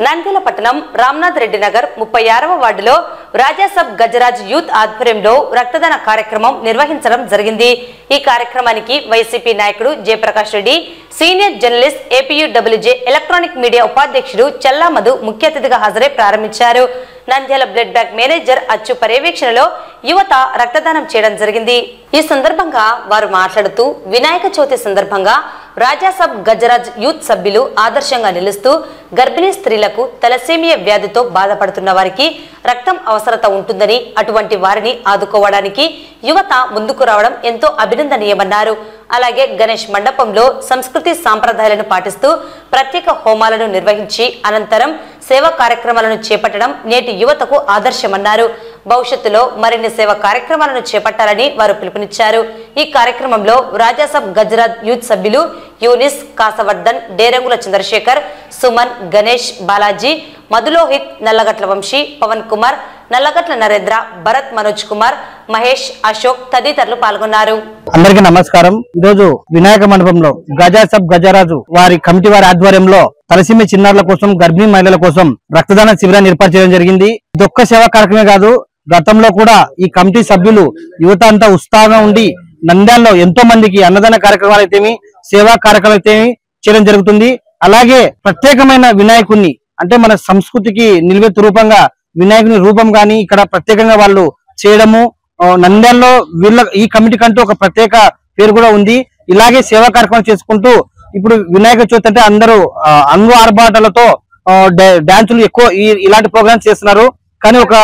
నంద్యాల పట్టణం రామ్నాథ్ రెడ్డి నగర్ 36వ వార్డులో రాజాసబ్ గజరాజ్ యూత్ ఆధ్వర్యంలో రక్తదాన కార్యక్రమం నిర్వహించడం జరిగింది. ఈ కార్యక్రమానికి వైసీపీ నాయకుడు Jayaprakash Reddy, senior journalist APUWJ electronic media ఉపాధ్యక్షుడు చల్లా మధు ముఖ్య అతిథిగా హాజరై ప్రారంభించారు. నంద్యాల బ్లడ్ బ్యాంక్ మేనేజర్ అచ్చు పర్యవేక్షణలో యువత రక్తదానం చేయడం జరిగింది. ఈ సందర్భంగా వారు మాట్లాడుతూ వినాయక చవితి సందర్భంగా రాజాసబ్ గజరాజ్ యూత్ సభ్యులు ఆదర్శంగా నిలుస్తూ గర్భిణీ స్త్రీలకు తలసేమియా వ్యాధితో బాధపడుతున్న వారికి రక్తం అవసరత ఉంటుందని, అటువంటి వారిని ఆదుకోవడానికి యువత ముందుకు రావడం ఎంతో అభినందనీయమన్నారు. అలాగే గణేష్ మండపంలో సంస్కృతి సాంప్రదాయాలను పాటిస్తూ ప్రత్యేక హోమాలను నిర్వహించి అనంతరం సేవా కార్యక్రమాలను చేపట్టడం నేటి యువతకు ఆదర్శమన్నారు. భవిష్యత్తులో మరిన్ని సేవా కార్యక్రమాలను చేపట్టాలని వారు పిలుపునిచ్చారు. ఈ కార్యక్రమంలో రాజాసబ్ గజరాజ్ యూత్ సభ్యులు యూనిస్, కాసవర్ధన్, డేరంగుల చంద్రశేఖర్, సుమన్, గణేష్, బాలాజీ, మధులోహిత్, నల్లగట్ల వంశీ, పవన్ కుమార్, నల్లగట్ల నరేంద్ర, భరత్, మనోజ్ కుమార్, మహేష్, అశోక్ తదితరులు పాల్గొన్నారు. అందరికీ నమస్కారం. ఈరోజు వినాయక మండపంలో గజాసబ్ గజరాజు వారి కమిటీ వారి ఆధ్వర్యంలో తలసీమ చిన్నారుల కోసం, గర్భిణీ మహిళల కోసం రక్తదాన శిబిరాన్ని ఏర్పాటు చేయడం జరిగింది. ఇది ఒక్క సేవా కార్యక్రమే కాదు, గతంలో కూడా ఈ కమిటీ సభ్యులు యువత అంతా ఉత్సాహంగా ఉండి నంద్యాలలో ఎంతో మందికి అన్నదాన కార్యక్రమాలు అయితేమి, సేవా కార్యక్రమాలు అయితేమి చేయడం జరుగుతుంది. అలాగే ప్రత్యేకమైన వినాయకుడిని అంటే మన సంస్కృతికి నిలువెత్తు రూపంగా వినాయకుని రూపం గాని ఇక్కడ ప్రత్యేకంగా వాళ్ళు చేయడము, నంద్యాలలో వీళ్ళ ఈ కమిటీ కంటూ ఒక ప్రత్యేక పేరు కూడా ఉంది. ఇలాగే సేవా కార్యక్రమం చేసుకుంటూ ఇప్పుడు వినాయక చవితి అంటే అందరూ అంగు ఆర్భాటాలతో డాన్సులు ఎక్కువ ఇలాంటి ప్రోగ్రామ్స్ చేస్తున్నారు. కానీ ఒక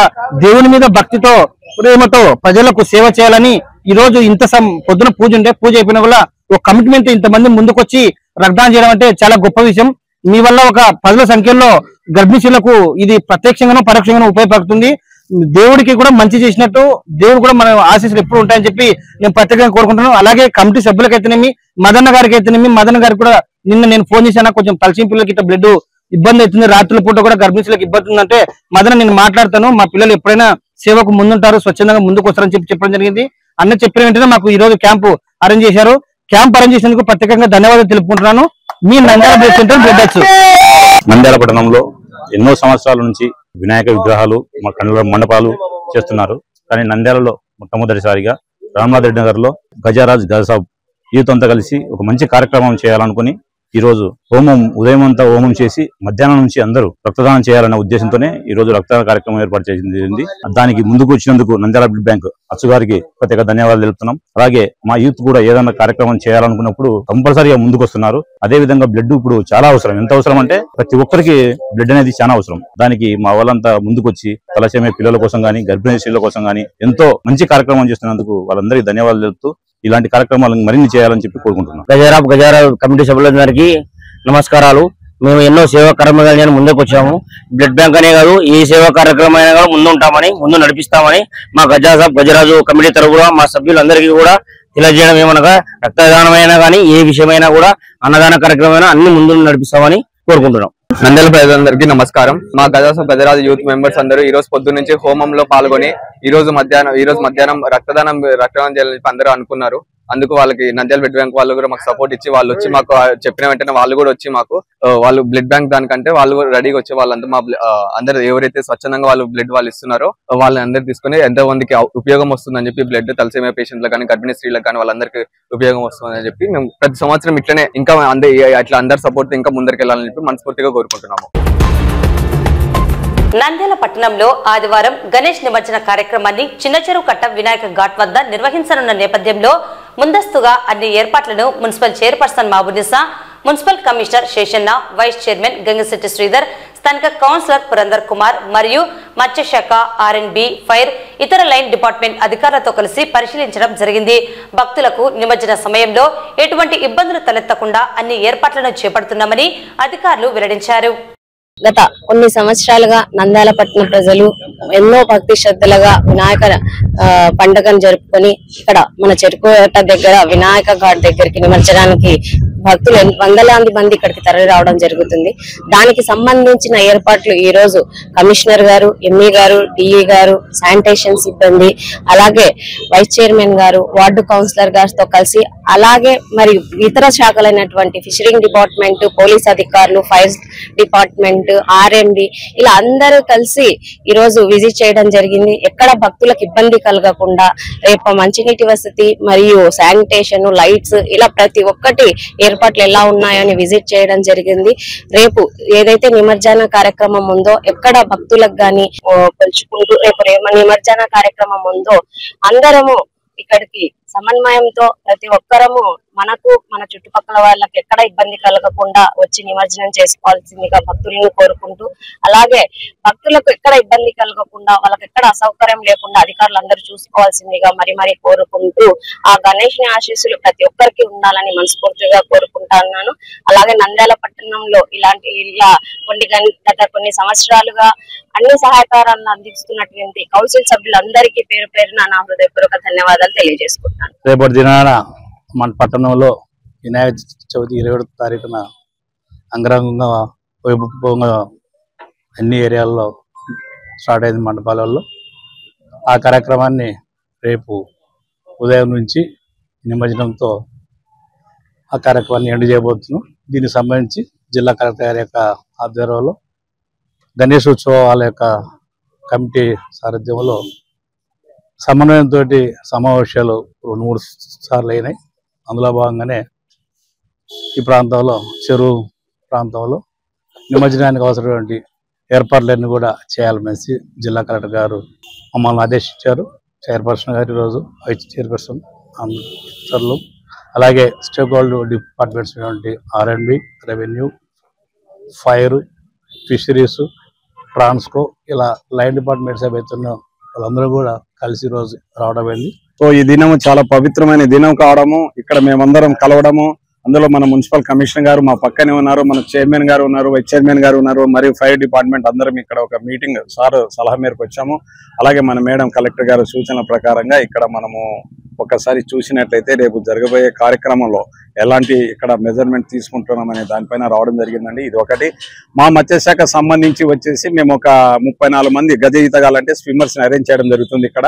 దేవుని మీద భక్తితో, ప్రేమతో ప్రజలకు సేవ చేయాలని ఈ రోజు ఇంత పొద్దున పూజ ఉంటే పూజ అయిపోయిన వల్ల ఒక కమిట్మెంట్ ఇంతమంది ముందుకొచ్చి రక్తదానం చేయడం అంటే చాలా గొప్ప విషయం. మీ వల్ల ఒక 10ల సంఖ్యలో గర్భిణీలకు ఇది ప్రత్యక్షంగానో పరోక్షంగానో ఉపయోగపడుతుంది. దేవుడికి కూడా మంచి చేసినట్టు దేవుడు కూడా మన ఆశీస్సులు ఎప్పుడు ఉంటాయని చెప్పి నేను ప్రత్యేకంగా కోరుకుంటున్నాను. అలాగే కమిటీ సభ్యులకైతేనేమి, మదన్న గారికి అయితేనేమి, మదన్న గారికి కూడా నిన్న నేను ఫోన్ చేశాను, కొంచెం తలసీమ పిల్లలకి ఇట్లా బ్లడ్ ఇబ్బంది అవుతుంది, రాత్రుల పూట కూడా గర్భిణీలకు ఇబ్బంది ఉందంటే మదన నేను మాట్లాడతాను, మా పిల్లలు ఎప్పుడైనా సేవకు ముందుంటారు, స్వచ్ఛందంగా ముందుకు వస్తారని చెప్పడం జరిగింది. అన్న చెప్పిన వెంటనే మాకు ఈ రోజు క్యాంపు అరేంజ్ చేశారు. క్యాంప్ అరేంజ్ చేసినందుకు ప్రత్యేకంగా ధన్యవాదాలు తెలుపుకుంటున్నాను. మీ Nandyal blood centre blood bank. Nandyal పట్టణంలో ఎన్నో సంవత్సరాల నుంచి వినాయక విగ్రహాలు, మండపాలు చేస్తున్నారు. కానీ నంద్యాలలో మొట్టమొదటిసారిగా రామ్నాథ్ రెడ్డి నగర్ లో గజరాజ్ గజసాబ్ యూత్ అంతా కలిసి ఒక మంచి కార్యక్రమం చేయాలనుకుని ఈ రోజు హోమం ఉదయం అంతా హోమం చేసి మధ్యాహ్నం నుంచి అందరూ రక్తదానం చేయాలనే ఉద్దేశంతోనే ఈ రోజు రక్తదాన కార్యక్రమం ఏర్పాటు చేసింది. దానికి ముందుకు వచ్చినందుకు నంద్యాల బ్లడ్ బ్యాంక్ అచ్చు గారికి ప్రత్యేక ధన్యవాదాలు తెలుపుతున్నాం. అలాగే మా యూత్ కూడా ఏదైనా కార్యక్రమం చేయాలనుకున్నప్పుడు కంపల్సరీగా ముందుకు వస్తున్నారు. అదే విధంగా బ్లడ్ ఇప్పుడు చాలా అవసరం. ఎంత అవసరం అంటే ప్రతి ఒక్కరికి బ్లడ్ అనేది చాలా అవసరం. దానికి మా వాళ్ళంతా ముందుకు వచ్చి తలసేమే పిల్లల కోసం గానీ, గర్భిణీ స్త్రీల కోసం గానీ ఎంతో మంచి కార్యక్రమం చేస్తున్నందుకు వాళ్ళందరికీ ధన్యవాదాలు తెలుపుతూ ఇలాంటి కార్యక్రమాలను మరిన్ని చేయాలని చెప్పి కోరుకుంటున్నాం. గజరాజ్ కమిటీ సభ్యులందరికీ నమస్కారాలు. మేము ఎన్నో సేవా కార్యక్రమాలు ముందుకు వచ్చాము. బ్లడ్ బ్యాంక్ అనే కాదు, ఏ సేవా కార్యక్రమం అయినా కూడా ముందు ఉంటామని, ముందు నడిపిస్తామని మా గజరాజు కమిటీ తరఫున మా సభ్యులందరికీ కూడా తెలియజేయడం ఏమనగా, రక్తదానమైనా కానీ ఏ విషయమైనా కూడా అన్నదాన కార్యక్రమం అన్ని ముందు నడిపిస్తామని కోరుకుంటున్నాం. నంద్యాల ప్రజలందరికీ నమస్కారం. మా గజరాజు యూత్ మెంబర్స్ అందరూ ఈ రోజు పొద్దు నుంచి హోమంలో పాల్గొని ఈ రోజు మధ్యాహ్నం రక్తదానం చేయాలని అందరూ అనుకున్నారు. అందుకు వాళ్ళకి నంద్యాల బ్లడ్ బ్యాంక్ వాళ్ళు కూడా మాకు సపోర్ట్ ఇచ్చి వాళ్ళు వచ్చి మాకు చెప్పిన వెంటనే వాళ్ళు కూడా వచ్చి మాకు వాళ్ళు బ్లడ్ బ్యాంక్ దానికంటే వాళ్ళు రెడీగా వచ్చి వాళ్ళంతా మా అందరూ ఎవరైతే స్వచ్ఛందంగా వాళ్ళు బ్లడ్ వాళ్ళు ఇస్తున్నారో వాళ్ళని అందరు తీసుకుని ఎంతో మందికి ఉపయోగం వస్తుందని చెప్పి, బ్లడ్ తలసేమియా పేషెంట్లకు కానీ గర్భిణీ స్త్రీలకు కానీ వాళ్ళందరికీ ఉపయోగం వస్తుందని చెప్పి మేము ప్రతి సంవత్సరం ఇట్లనే ఇంకా అట్లా అందరి సపోర్ట్ ఇంకా ముందరికి వెళ్ళాలని చెప్పి మనస్ఫూర్తిగా కోరుకుంటున్నాము. నంద్యాల పట్టణంలో ఆదివారం గణేష్ నిమజ్జన కార్యక్రమాన్ని చిన్న చెరువు కట్ట వినాయక ఘాట్ వద్ద నిర్వహించనున్న నేపథ్యంలో ముందస్తుగా అన్ని ఏర్పాట్లను municipal chairperson Mabunisa, municipal commissioner Seshanna, vice chairman Gangashetti Sridhar, స్థానిక కౌన్సిలర్ పురందర్ కుమార్ మరియు మత్స్యశాఖ, R&B, ఫైర్, ఇతర లైన్ డిపార్ట్మెంట్ అధికారులతో కలిసి పరిశీలించడం జరిగింది. భక్తులకు నిమజ్జన సమయంలో ఎటువంటి ఇబ్బందులు తలెత్తకుండా అన్ని ఏర్పాట్లను చేపడుతున్నామని అధికారులు వెల్లడించారు. గత కొన్ని సంవత్సరాలుగా నంద్యాల పట్టణ ప్రజలు ఎన్నో భక్తి శ్రద్ధలుగా వినాయక పండుగను జరుపుకొని ఇక్కడ మన చెరుకుట దగ్గర వినాయక ఘాట్ దగ్గరికి నిమజ్జనానికి భక్తులు వందలాది మంది ఇక్కడికి తరలి రావడం జరుగుతుంది. దానికి సంబంధించిన ఏర్పాట్లు ఈ రోజు కమిషనర్ గారు, ఎంఈ గారు, డిఈ గారు, శానిటేషన్ సిబ్బంది, అలాగే వైస్ చైర్మన్ గారు, వార్డు కౌన్సిలర్ గారితో కలిసి, అలాగే మరి ఇతర శాఖలైనటువంటి ఫిషరింగ్ డిపార్ట్మెంట్, పోలీస్ అధికారులు, ఫైర్ డిపార్ట్మెంట్, R&B ఇలా అందరూ కలిసి ఈ రోజు విజిట్ చేయడం జరిగింది. ఎక్కడ భక్తులకు ఇబ్బంది కలగకుండా రేపు మంచినీటి వసతి మరియు శానిటేషన్, లైట్స్ ఇలా ప్రతి ఒక్కటి ఏర్పాట్లు ఎలా ఉన్నాయని విజిట్ చేయడం జరిగింది. రేపు ఏదైతే నిమజ్జన కార్యక్రమం ఉందో ఎక్కడ భక్తులకు గాని కొలుచుకుంటూ రేపు నిమజ్జన కార్యక్రమం ఉందో అందరము ఇక్కడికి సమన్వయంతో ప్రతి ఒక్కరము మనకు మన చుట్టుపక్కల వాళ్ళకి ఎక్కడ ఇబ్బంది కలగకుండా వచ్చి నిమజ్జనం చేసుకోవాల్సిందిగా భక్తులను కోరుకుంటూ, అలాగే భక్తులకు ఎక్కడ ఇబ్బంది కలగకుండా వాళ్ళకి ఎక్కడ అసౌకర్యం లేకుండా అధికారులు అందరూ చూసుకోవాల్సిందిగా మరి కోరుకుంటూ ఆ గణేష్ని ఆశీస్సులు ప్రతి ఒక్కరికి ఉండాలని మనస్ఫూర్తిగా కోరుకుంటున్నాను. అలాగే నంద్యాల పట్టణంలో ఇలా గత కొన్ని సంవత్సరాలుగా అన్ని సహకారాలను అందిస్తున్నటువంటి కౌన్సిల్ సభ్యులందరికీ పేరు పేరున నా హృదయపూర్వక ధన్యవాదాలు తెలియజేసుకుంటాను. రేపటి దినాన మన పట్టణంలో వినాయక చవితి 27వ తారీఖున అంగరంగంగా వైభవంగా అన్ని ఏరియాల్లో స్టార్ట్ అయింది మండపాలలో. ఆ కార్యక్రమాన్ని రేపు ఉదయం నుంచి నిమజ్జనంతో ఆ కార్యక్రమాన్ని ఎండ్ చేయబోతున్నాం. దీనికి సంబంధించి జిల్లా కలెక్టర్ గారి యొక్క ఆధ్వర్యంలో గణేష్ ఉత్సవాల యొక్క కమిటీ సారథ్యంలో సమన్వయంతో సమావేశాలు 2-3 సార్లు అయినాయి. అందులో భాగంగానే ఈ ప్రాంతంలో చెరువు ప్రాంతంలో నిమజ్జనానికి అవసరమైనటువంటి ఏర్పాట్లన్నీ కూడా చేయాలనేసి జిల్లా కలెక్టర్ గారు మమ్మల్ని ఆదేశించారు. చైర్పర్సన్ గారు ఈరోజు వైస్ చైర్పర్సన్ అందరూ, అలాగే stake holder departments R&B, revenue, fire, fisheries, Transco ఇలా లైన్ డిపార్ట్మెంట్స్ ఏవైతున్నాయో వాళ్ళందరూ కూడా కలిసి రోజు రావడం అయింది. సో ఈ దినము చాలా పవిత్రమైన దినం కావడము, ఇక్కడ మేమందరం కలవడము, అందులో మన మున్సిపల్ కమిషనర్ గారు మా పక్కనే ఉన్నారు, మన చైర్మన్ గారు ఉన్నారు, వైస్ చైర్మన్ గారు ఉన్నారు, మరియు ఫైర్ డిపార్ట్మెంట్ అందరం ఇక్కడ ఒక మీటింగ్ సార్ సలహా మేరకు వచ్చాము. అలాగే మన మేడం కలెక్టర్ గారు సూచనల ప్రకారంగా ఇక్కడ మనము ఒకసారి చూసినట్లయితే రేపు జరగబోయే కార్యక్రమంలో ఎలాంటి ఇక్కడ మెజర్మెంట్ తీసుకుంటున్నాం అనే దానిపైన రావడం జరిగిందండి. ఇది ఒకటి. మా మత్స్యశాఖ సంబంధించి వచ్చేసి మేము ఒక 34 మంది గజ ఈతగాలంటే స్విమ్మర్స్ ని అరేంజ్ చేయడం జరుగుతుంది ఇక్కడ.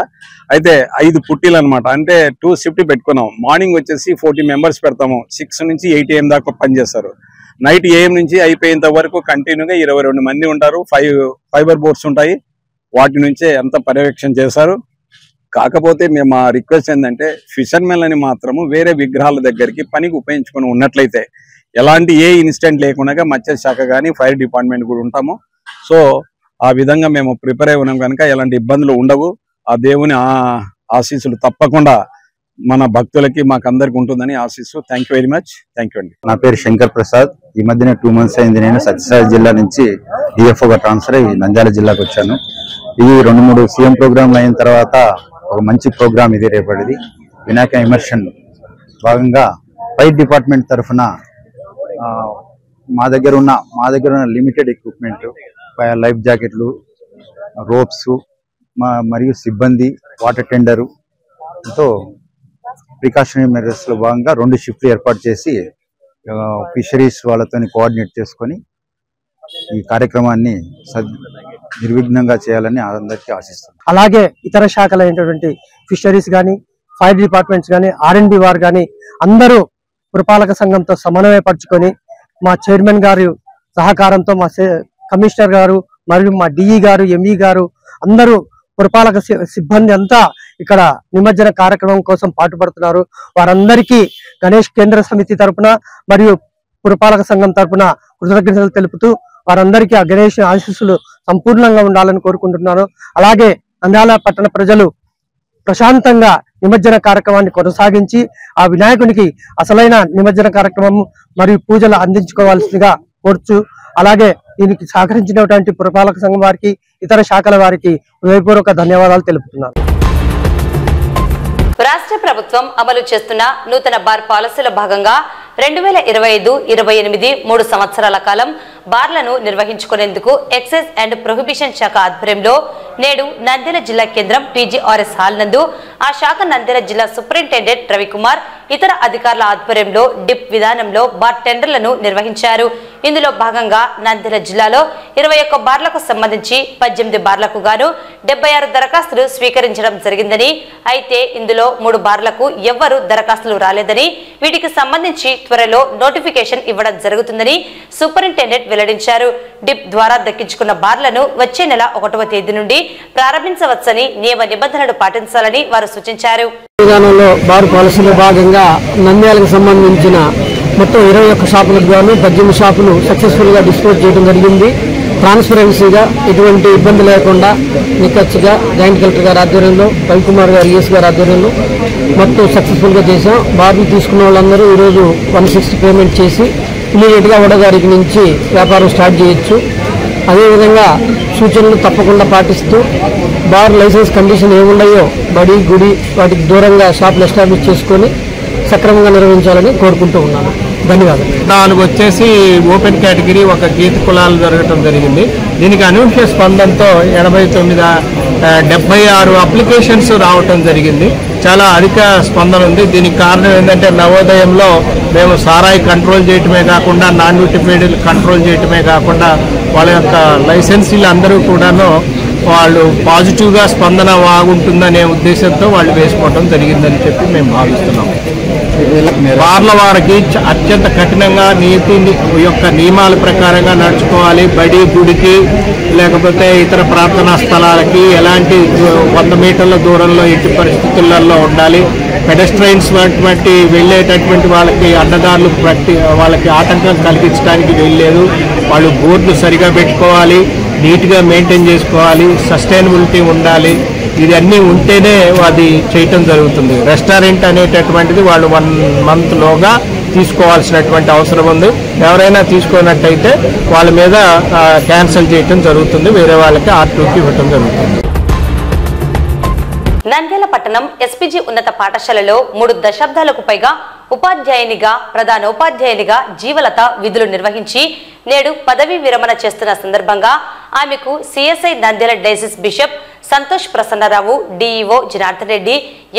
అయితే 5 పుట్టీలు అనమాట, అంటే 2 షిఫ్ట్ పెట్టుకున్నాం. మార్నింగ్ వచ్చేసి 40 మెంబర్స్ పెడతాము, 6 నుంచి 8 AM దాకా పనిచేస్తారు. నైట్ AM నుంచి అయిపోయేంత వరకు కంటిన్యూగా 22 మంది ఉంటారు. 5 ఫైబర్ బోర్డ్స్ ఉంటాయి, వాటి నుంచే ఎంత పర్యవేక్షణ చేశారు. కాకపోతే మేము మా రిక్వెస్ట్ ఏంటంటే ఫిషర్మెన్లని మాత్రము వేరే విగ్రహాల దగ్గరికి పనికి ఉపయోగించుకొని ఉన్నట్లయితే ఎలాంటి ఏ ఇన్సిడెంట్ లేకుండా మత్స్యశాఖ కానీ ఫైర్ డిపార్ట్మెంట్ కూడా ఉంటాము. సో ఆ విధంగా మేము ప్రిపేర్ అయి ఉన్నాం కనుక ఎలాంటి ఇబ్బందులు ఉండవు. ఆ దేవుని ఆశీస్సులు తప్పకుండా మన భక్తులకి మాకందరికి ఉంటుందని ఆశిస్తూ thank you very much. Thank you అండి. నా పేరు శంకర్ ప్రసాద్. ఈ మధ్యనే 2 months అయింది నేను సత్యసాయి జిల్లా నుంచి DFOగా ట్రాన్స్ఫర్ అయ్యి నంద్యాల జిల్లాకు వచ్చాను. ఇది 2-3 CM ప్రోగ్రాంలు అయిన తర్వాత ఒక మంచి ప్రోగ్రామ్ ఇది రేపటిది. వినాయక ఇమర్షన్ భాగంగా ఫైర్ డిపార్ట్మెంట్ తరఫున మా దగ్గర ఉన్న లిమిటెడ్ ఎక్విప్మెంట్, లైఫ్ జాకెట్లు, రోప్స్, మరియు సిబ్బంది, వాటర్ టెండరు తో ప్రికాషనరీ మెజర్స్ లో భాగంగా 2 షిఫ్ట్లు ఏర్పాటు చేసి ఫిషరీస్ వాళ్ళతో కోఆర్డినేట్ చేసుకొని ఈ కార్యక్రమాన్ని నిర్విఘ్నంగా చేయాలని అందరికీ ఆశిస్తున్నాం. అలాగే ఇతర శాఖలైనటువంటి ఫిషరీస్ కానీ, ఫైర్ డిపార్ట్మెంట్స్ కానీ, R&D వారు కానీ అందరూ పురపాలక సంఘంతో సమన్వయపరుచుకొని మా చైర్మన్ గారి సహకారంతో, మా కమిషనర్ గారు మరియు మా DE గారు, ME గారు అందరూ పురపాలక సిబ్బంది అంతా ఇక్కడ నిమజ్జన కార్యక్రమం కోసం పాటుపడుతున్నారు. వారందరికీ గణేష్ కేంద్ర సమితి తరపున మరియు పురపాలక సంఘం తరపున కృతజ్ఞతలు తెలుపుతూ వారందరికీ ఆ గణేష్ ఆశీస్సులు సంపూర్ణంగా ఉండాలని కోరుకుంటున్నాను. అలాగే నంద్యాల పట్టణ ప్రజలు ప్రశాంతంగా నిమజ్జన కార్యక్రమాన్ని కొనసాగించి ఆ వినాయకునికి అసలైన నిమజ్జన కార్యక్రమం మరియు పూజలు అందించుకోవాల్సిందిగా కోరుచు, అలాగే దీనికి సహకరించినటువంటి పురపాలక సంఘం వారికి, ఇతర శాఖల వారికి హృదయపూర్వక ధన్యవాదాలు తెలుపుతున్నాను. రాష్ట్ర ప్రభుత్వం అమలు చేస్తున్న నూతన బార్ పాలసీలో భాగంగా 2025-28 3 సంవత్సరాల కాలం బార్లను నిర్వహించుకునేందుకు ఎక్సైజ్ అండ్ ప్రొహిబిషన్ శాఖ ఆధ్వర్యంలో నేడు నంద్యాల జిల్లా కేంద్రం TGRS హాల్ నందు ఆ శాఖ నంద్యాల జిల్లా సూపరింటెండెంట్ రవికుమార్ ఇతర అధికారుల ఆధ్వర్యంలో డిప్ విధానంలో బార్ టెండర్లను నిర్వహించారు. ఇందులో భాగంగా నంద్యాల జిల్లాలో 21 బార్లకు సంబంధించి 18 బార్లకు గాను 76 దరఖాస్తులు స్వీకరించడం జరిగిందని, అయితే ఇందులో 3 బార్లకు ఎవ్వరూ దరఖాస్తులు రాలేదని, వీటికి సంబంధించి త్వరలో నోటిఫికేషన్ ఇవ్వడం జరుగుతుందని సూపరింటెండెంట్ వెల్లడించారు. డిప్ ద్వారా దక్కించుకున్న బార్లను వచ్చే నెల 1వ తేదీ నుండి ప్రారంభించవచ్చని, నియమ నిబంధనలు పాటించాలని వారు సూచించారు. విధానంలో బార్ పాలసీలో భాగంగా నంద్యాలకు సంబంధించిన మొత్తం 21 షాపులకు గాను 18 షాపులు సక్సెస్ఫుల్ గా డిస్పోజ్ చేయడం జరిగింది. ట్రాన్స్పరెన్సీగా ఎటువంటి ఇబ్బంది లేకుండా నిక్కచ్చిగా జాయింట్ కలెక్టర్ గారి ఆధ్వర్యంలో, రవికుమార్ గారు ES గారి ఆధ్వర్యంలో మొత్తం సక్సెస్ఫుల్ గా చేసాం. బార్లు తీసుకున్న వాళ్ళందరూ ఈరోజు 160 పేమెంట్ చేసి ఇమీడియట్ గా 1వ తారీఖు నుంచి వ్యాపారం స్టార్ట్ చేయొచ్చు. అదేవిధంగా సూచనలు తప్పకుండా పాటిస్తూ బార్ లైసెన్స్ కండిషన్ ఏమున్నాయో బడి గుడి వాటికి దూరంగా షాపులు ఎస్టాబ్లిష్ చేసుకొని సక్రమంగా నిర్వహించాలని కోరుకుంటూ ఉన్నాను. ధన్యవాదాలు. 4 వచ్చేసి ఓపెన్ కేటగిరీ, 1 గీత కులాలు జరగడం జరిగింది. దీనికి అనూహ్య స్పందనతో 76 అప్లికేషన్స్ రావటం జరిగింది. చాలా అధిక స్పందన ఉంది. దీనికి కారణం ఏంటంటే నవోదయంలో మేము సారాయి కంట్రోల్ చేయటమే కాకుండా, నాన్ డ్యూటిఫైడ్ కంట్రోల్ చేయటమే కాకుండా వాళ్ళ యొక్క లైసెన్సీలు అందరూ కూడాను వాళ్ళు పాజిటివ్గా స్పందన బాగుంటుందనే ఉద్దేశంతో వాళ్ళు వేసుకోవడం జరిగిందని చెప్పి మేము భావిస్తున్నాం. బార్ల వారికి అత్యంత కఠినంగా నీతి యొక్క నియమాల ప్రకారంగా నడుచుకోవాలి. బడి గుడికి లేకపోతే ఇతర ప్రార్థనా స్థలాలకి ఎలాంటి 100 మీటర్ల దూరంలో ఎట్టి పరిస్థితులలో ఉండాలి. పెడెస్ట్రైన్స్ వంటి వెళ్ళేటటువంటి వాళ్ళకి అడ్డదారులు వాళ్ళకి ఆటంకం కలిగించడానికి వెళ్ళలేదు. వాళ్ళు బోర్డులు సరిగా పెట్టుకోవాలి, నీట్గా మెయింటైన్ చేసుకోవాలి, సస్టైనబిలిటీ ఉండాలి. ఇదన్నీ ఉంటేనే అది చేయటం జరుగుతుంది. రెస్టారెంట్ అనేటటువంటిది వాళ్ళు 1 మంత్లోగా తీసుకోవాల్సినటువంటి అవసరం ఉంది. ఎవరైనా తీసుకున్నట్టయితే వాళ్ళ మీద క్యాన్సిల్ చేయటం జరుగుతుంది, వేరే వాళ్ళకి R2కి ఇవ్వటం జరుగుతుంది. నంద్యాల పట్టణం SPG ఉన్నత పాఠశాలలో 3 దశాబ్దాలకు పైగా ఉపాధ్యాయునిగా, ప్రధానోపాధ్యాయునిగా జీవలత విధులు నిర్వహించి నేడు పదవీ విరమణ చేస్తున్న సందర్భంగా ఆమెకు CSI Nandyal diocese bishop Santosh Prasannarao, DEO Janardhan Reddy,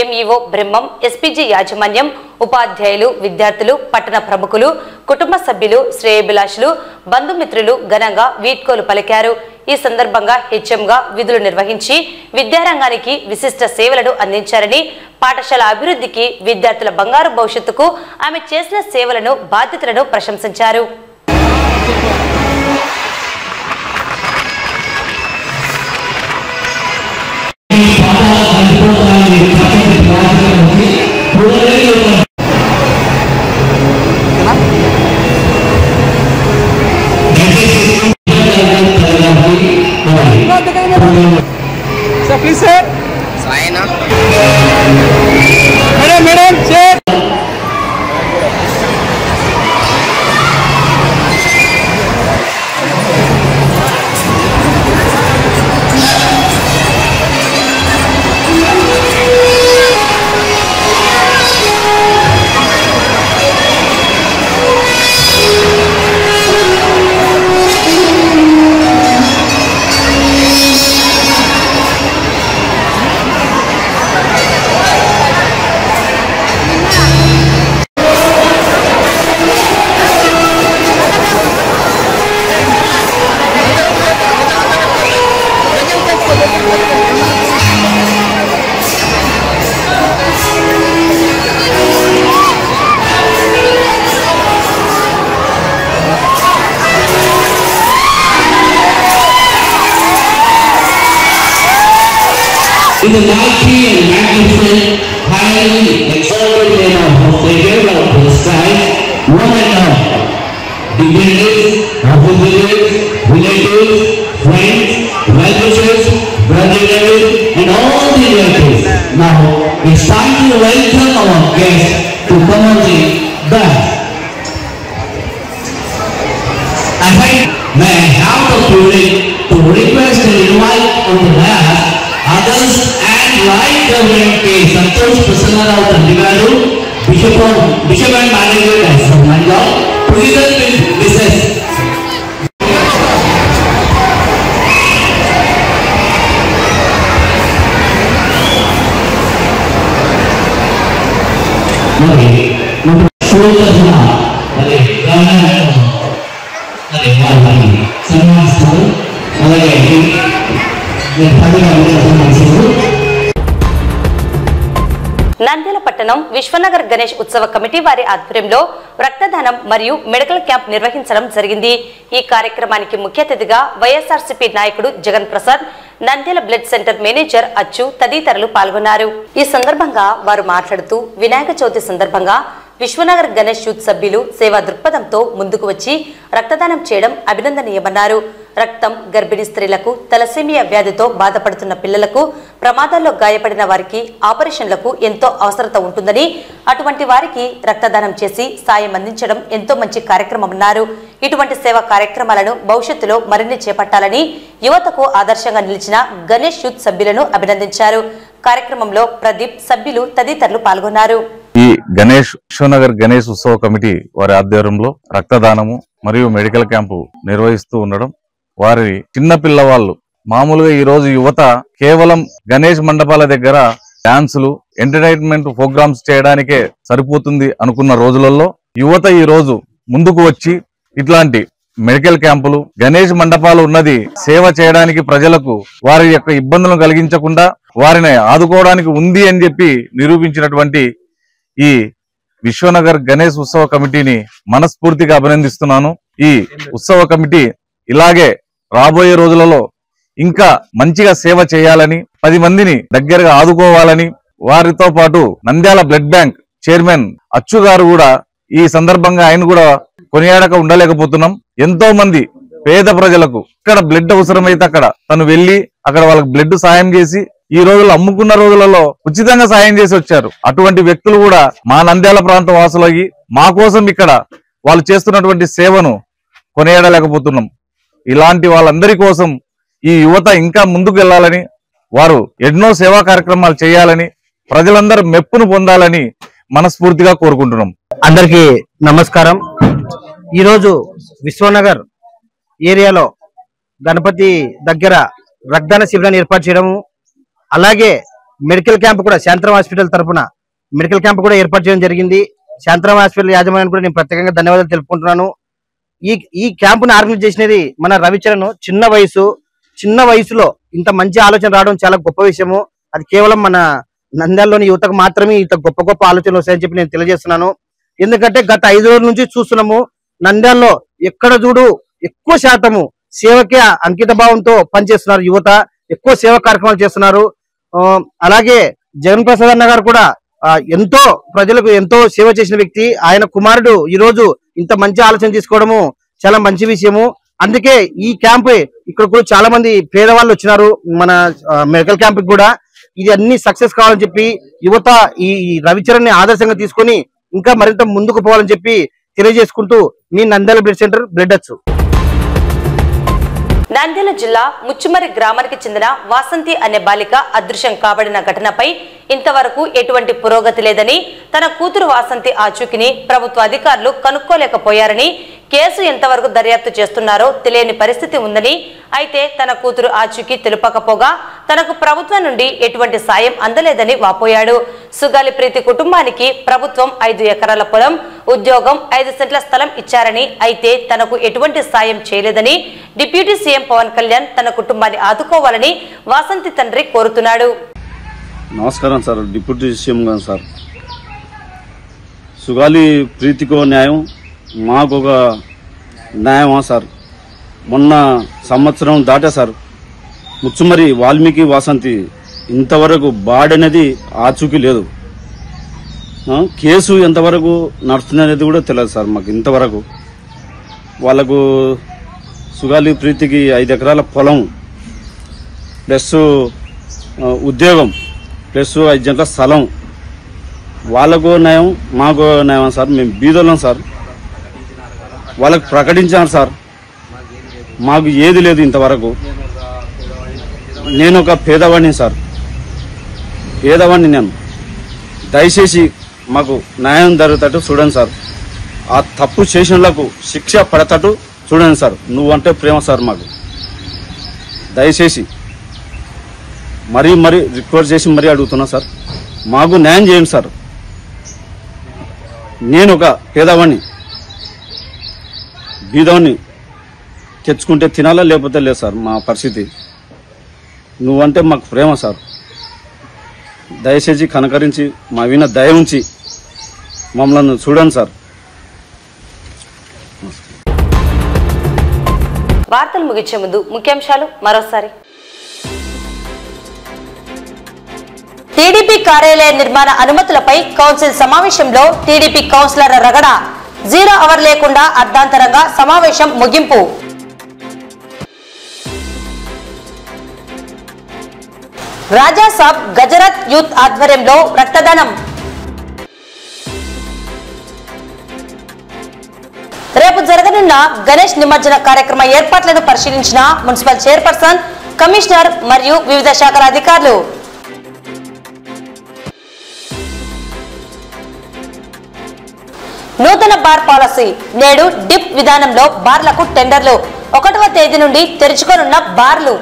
MEO Brahmam, SPG యాజమాన్యం, ఉపాధ్యాయులు, విద్యార్థులు, పట్టణ ప్రముఖులు, కుటుంబ సభ్యులు, శ్రేయోభిలాషులు, బంధుమిత్రులు ఘనంగా వీడ్కోలు పలికారు. ఈ సందర్భంగా HMగా విధులు నిర్వహించి విద్యారంగానికి విశిష్ట సేవలను అందించారని, పాఠశాల అభివృద్ధికి, విద్యార్థుల బంగారు భవిష్యత్తుకు ఆమె చేసిన సేవలను, బాధ్యతలను ప్రశంసించారు. Please sir. Sign up. Madam, sir. in the mighty and magnificent, highly exalted name of our Savior, Lord Jesus Christ, one and all, dignitaries, officers, relatives, friends, well-wishers, brothers, and all the relatives. Now it's time to welcome our guests to come on the dance. May I have the privilege to request and invite on the dance others and like Reverend K. Santosh Prasanna Tandigaru, Bishop and Manager of Mandal, together with Mrs. Nandyal పట్టణం విశ్వనగర్ గణేష్ ఉత్సవ committee వారి ఆధ్వర్యంలో రక్తదానం మరియు medical camp నిర్వహించడం జరిగింది. ఈ కార్యక్రమానికి ముఖ్య అతిథిగా వైఎస్ఆర్సీపీ నాయకుడు Jagan Prasad, Nandyal blood centre manager అచ్చు తదితరులు పాల్గొన్నారు. ఈ సందర్భంగా వారు మాట్లాడుతూ వినాయక చవితి సందర్భంగా విశ్వనగర్ గణేష్ యూత్ సభ్యులు సేవా దృక్పథంతో ముందుకు వచ్చి రక్తదానం చేయడం అభినందనీయమన్నారు. రక్తం గర్భిణీ స్త్రీలకు, తలసేమియా వ్యాధితో బాధపడుతున్న పిల్లలకు, ప్రమాదాల్లో గాయపడిన వారికి ఆపరేషన్లకు ఎంతో అవసరత ఉంటుందని, అటువంటి వారికి రక్తదానం చేసి సాయం అందించడం ఎంతో మంచి కార్యక్రమమన్నారు. ఇటువంటి సేవా కార్యక్రమాలను భవిష్యత్తులో మరిన్ని చేపట్టాలని యువతకు ఆదర్శంగా నిలిచిన గణేష్ యూత్ సభ్యులను అభినందించారు. కార్యక్రమంలో ప్రదీప్, సభ్యులు తదితరులు పాల్గొన్నారు. ఈ గణేష్ విశ్వనగర్ గణేష్ ఉత్సవ కమిటీ వారి ఆధ్వర్యంలో రక్తదానము మరియు మెడికల్ క్యాంపు నిర్వహిస్తూ ఉండడం, వారి చిన్న పిల్లవాళ్ళు మామూలుగా ఈ రోజు యువత కేవలం గణేష్ మండపాల దగ్గర డాన్సులు, ఎంటర్టైన్మెంట్ ప్రోగ్రామ్స్ చేయడానికే సరిపోతుంది అనుకున్న రోజులలో యువత ఈ రోజు ముందుకు వచ్చి ఇట్లాంటి మెడికల్ క్యాంపులు, గణేష్ మండపాలు ఉన్నది సేవ చేయడానికి, ప్రజలకు వారి యొక్క ఇబ్బందులను కలిగించకుండా వారిని ఆదుకోవడానికి ఉంది అని చెప్పి నిరూపించినటువంటి ఈ విశ్వనగర్ గణేష్ ఉత్సవ కమిటీని మనస్ఫూర్తిగా అభినందిస్తున్నాను. ఈ ఉత్సవ కమిటీ ఇలాగే రాబోయే రోజులలో ఇంకా మంచిగా సేవ చేయాలని, 10 మందిని దగ్గరగా ఆదుకోవాలని, వారితో పాటు నంద్యాల బ్లడ్ బ్యాంక్ చైర్మన్ అచ్చు గారు కూడా ఈ సందర్భంగా ఆయన కూడా కొనియాడక ఉండలేకపోతున్నాం. ఎంతో మంది పేద ప్రజలకు ఇక్కడ బ్లడ్ అవసరమైతే అక్కడ తను వెళ్లి అక్కడ వాళ్ళకి బ్లడ్ సాయం చేసి ఈ రోజుల్లో అమ్ముకున్న రోజులలో ఉచితంగా సాయం చేసి వచ్చారు. అటువంటి వ్యక్తులు కూడా మా నంద్యాల ప్రాంత వాసులకి మా కోసం ఇక్కడ వాళ్ళు చేస్తున్నటువంటి సేవను కొనియాడలేకపోతున్నాం. ఇలాంటి వాళ్ళందరి కోసం ఈ యువత ఇంకా ముందుకు వెళ్ళాలని, వారు ఎన్నో సేవా కార్యక్రమాలు చేయాలని, ప్రజలందరూ మెప్పును పొందాలని మనస్ఫూర్తిగా కోరుకుంటున్నాం. అందరికీ నమస్కారం. ఈరోజు విశ్వనగర్ ఏరియాలో గణపతి దగ్గర రక్తదాన శిబిరాన్ని ఏర్పాటు చేయడము, అలాగే మెడికల్ క్యాంప్ కూడా శాంతరాం హాస్పిటల్ తరఫున మెడికల్ క్యాంప్ కూడా ఏర్పాటు చేయడం జరిగింది. శాంతరాం హాస్పిటల్ యాజమాన్యానికి కూడా నేను ప్రత్యేకంగా ధన్యవాదాలు తెలుపుకుంటున్నాను. ఈ క్యాంపును ఆర్గనైజ్ చేసినది మన రవిచరణ్. చిన్న వయసులో ఇంత మంచి ఆలోచన రావడం చాలా గొప్ప విషయము. అది కేవలం మన నంద్యాలలోని యువతకు మాత్రమే ఇంత గొప్ప ఆలోచనలు వస్తాయని చెప్పి నేను తెలియజేస్తున్నాను. ఎందుకంటే గత 5 రోజుల నుంచి చూస్తున్నాము, నంద్యాలలో ఎక్కడ చూడు ఎక్కువ శాతము సేవకే అంకిత భావంతో పనిచేస్తున్నారు. యువత ఎక్కువ సేవా కార్యక్రమాలు చేస్తున్నారు. అలాగే జగన్ ప్రసాద్ అన్న గారు కూడా ఎంతో ప్రజలకు ఎంతో సేవ చేసిన వ్యక్తి. ఆయన కుమారుడు ఈ రోజు ఇంత మంచి ఆలోచన తీసుకోవడము చాలా మంచి విషయము. అందుకే ఈ క్యాంప్ ఇక్కడ కూడా చాలా మంది పేదవాళ్ళు వచ్చినారు మన మెడికల్ క్యాంప్ కూడా. ఇది అన్ని సక్సెస్ కావాలని చెప్పి యువత ఈ రవిచరణ్ ని ఆదర్శంగా తీసుకొని ఇంకా మరింత ముందుకు పోవాలని చెప్పి తెలియజేసుకుంటూ మీ నంద్యాల బ్లడ్ సెంటర్ బ్లడ్ అచ్చు. నంద్యాల జిల్లా ముచ్చుమరి గ్రామానికి చెందిన వాసంతి అనే బాలిక అదృశ్యం కాబడిన ఘటనపై ఇంతవరకు ఎటువంటి పురోగతి లేదని, తన కూతురు వాసంతి ఆచూకీని ప్రభుత్వ అధికారులు కనుక్కోలేకపోయారని, కేసు ఎంతవరకు దర్యాప్తు చేస్తున్నారో తెలియని పరిస్థితి ఉందని, అయితే తన కూతురు ఆచూకీ తెలుపకపోగా తనకు ప్రభుత్వం నుండి ఎటువంటి సాయం అందలేదని వాపోయాడు. సుగాలి ప్రీతి కుటుంబానికి ప్రభుత్వం 5 ఎకరాల పొలం, ఉద్యోగం, 5 సెంట్ల స్థలం ఇచ్చారని, అయితే తనకు ఎటువంటి సాయం చేయలేదని డిప్యూటీ సీఎం పవన్ కళ్యాణ్ తన కుటుంబాన్ని ఆదుకోవాలని వాసంతి తండ్రి కోరుతున్నాడు. నమస్కారం సార్, డిప్యూటీ సీఎం గారు సార్. సుగాలి ప్రీతికో న్యాయం, మాకు ఒక న్యాయమా సార్? మొన్న సంవత్సరం దాటా సార్, ముచ్చుమరి వాల్మీకి వాసంతి ఇంతవరకు బాడీ అనేది ఆచూకీ లేదు. కేసు ఎంతవరకు నడుస్తుంది అనేది కూడా తెలియదు సార్ మాకు ఇంతవరకు. వాళ్ళకు సుగాలి ప్రీతికి 5 ఎకరాల పొలం ప్లస్ ఉద్యోగం ప్లస్ 5 గంటల స్థలం, వాళ్ళకు న్యాయం మాకు న్యాయం సార్. మేము బీదోళ్ళం సార్, వాళ్ళకు ప్రకటించాను సార్, మాకు ఏది లేదు ఇంతవరకు. నేను ఒక పేదవాడిని సార్, పేదవాడిని నేను. దయచేసి మాకు న్యాయం జరుగుతట్టు చూడండి సార్. ఆ తప్పు చేసినలకు శిక్ష పడతట్టు చూడండి సార్. నువ్వంటే ప్రేమ సార్ మాకు. దయచేసి మరీ రిక్వెస్ట్ చేసి మరీ అడుగుతున్నా సార్, మాకు న్యాయం చేయండి సార్. నేను ఒక పేదవాడిని, బీదవాడిని, తెచ్చుకుంటే తినాలా లేకపోతే లేదు సార్ మా పరిస్థితి. నువ్వంటే మాకు ప్రేమ సార్. దయచేసి కనకరించి మా విన దయ ఉంచి మమ్మల్ని చూడండి సార్. వార్తలు ముగించే ముందు ముఖ్యాంశాలు మరోసారి. టీడీపీ కార్యాలయ నిర్మాణ అనుమతులపై కౌన్సిల్ సమావేశంలో టీడీపీ కౌన్సిలర్ రగడ 0 అవర్ లేకుండా అర్ధాంతరంగా సమావేశం ముగింపు. రాజాసాబ్ గజరత్ యూత్ ఆధ్వర్యంలో రక్తదానం. రేపు జరగనున్న గణేష్ నిమజ్జన కార్యక్రమ ఏర్పాట్లను పరిశీలించిన మున్సిపల్ చైర్పర్సన్, కమిషనర్ మరియు వివిధ శాఖల అధికారులు. నూతన బార్ పాలసీ. నేడు డిప్ విధానంలో బార్లకు టెండర్లు. 1వ తేదీ నుండి తెరుచుకోనున్న బార్లు.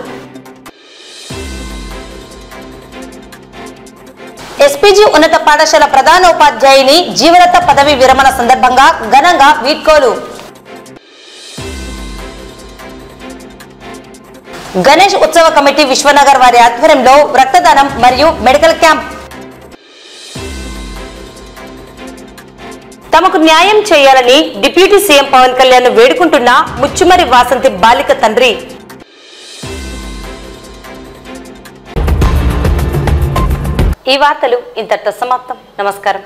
ఎస్పీజీ ఉన్నత పాఠశాల ప్రధానోపాధ్యాయుని జీవనత పదవి విరమణ సందర్భంగా ఘనంగా వీడ్కోలు. గణేష్ ఉత్సవ కమిటీ విశ్వనగర్ వారి ఆధ్వర్యంలో రక్తదానం మరియు మెడికల్ క్యాంప్. తమకు న్యాయం చేయాలని డిప్యూటీ సీఎం పవన్ కళ్యాణ్ వేడుకుంటున్న ముచ్చుమరి వాసంతి బాలిక తండ్రి. ఈ వార్తలు ఇంతటితో సమాప్తం. నమస్కారం.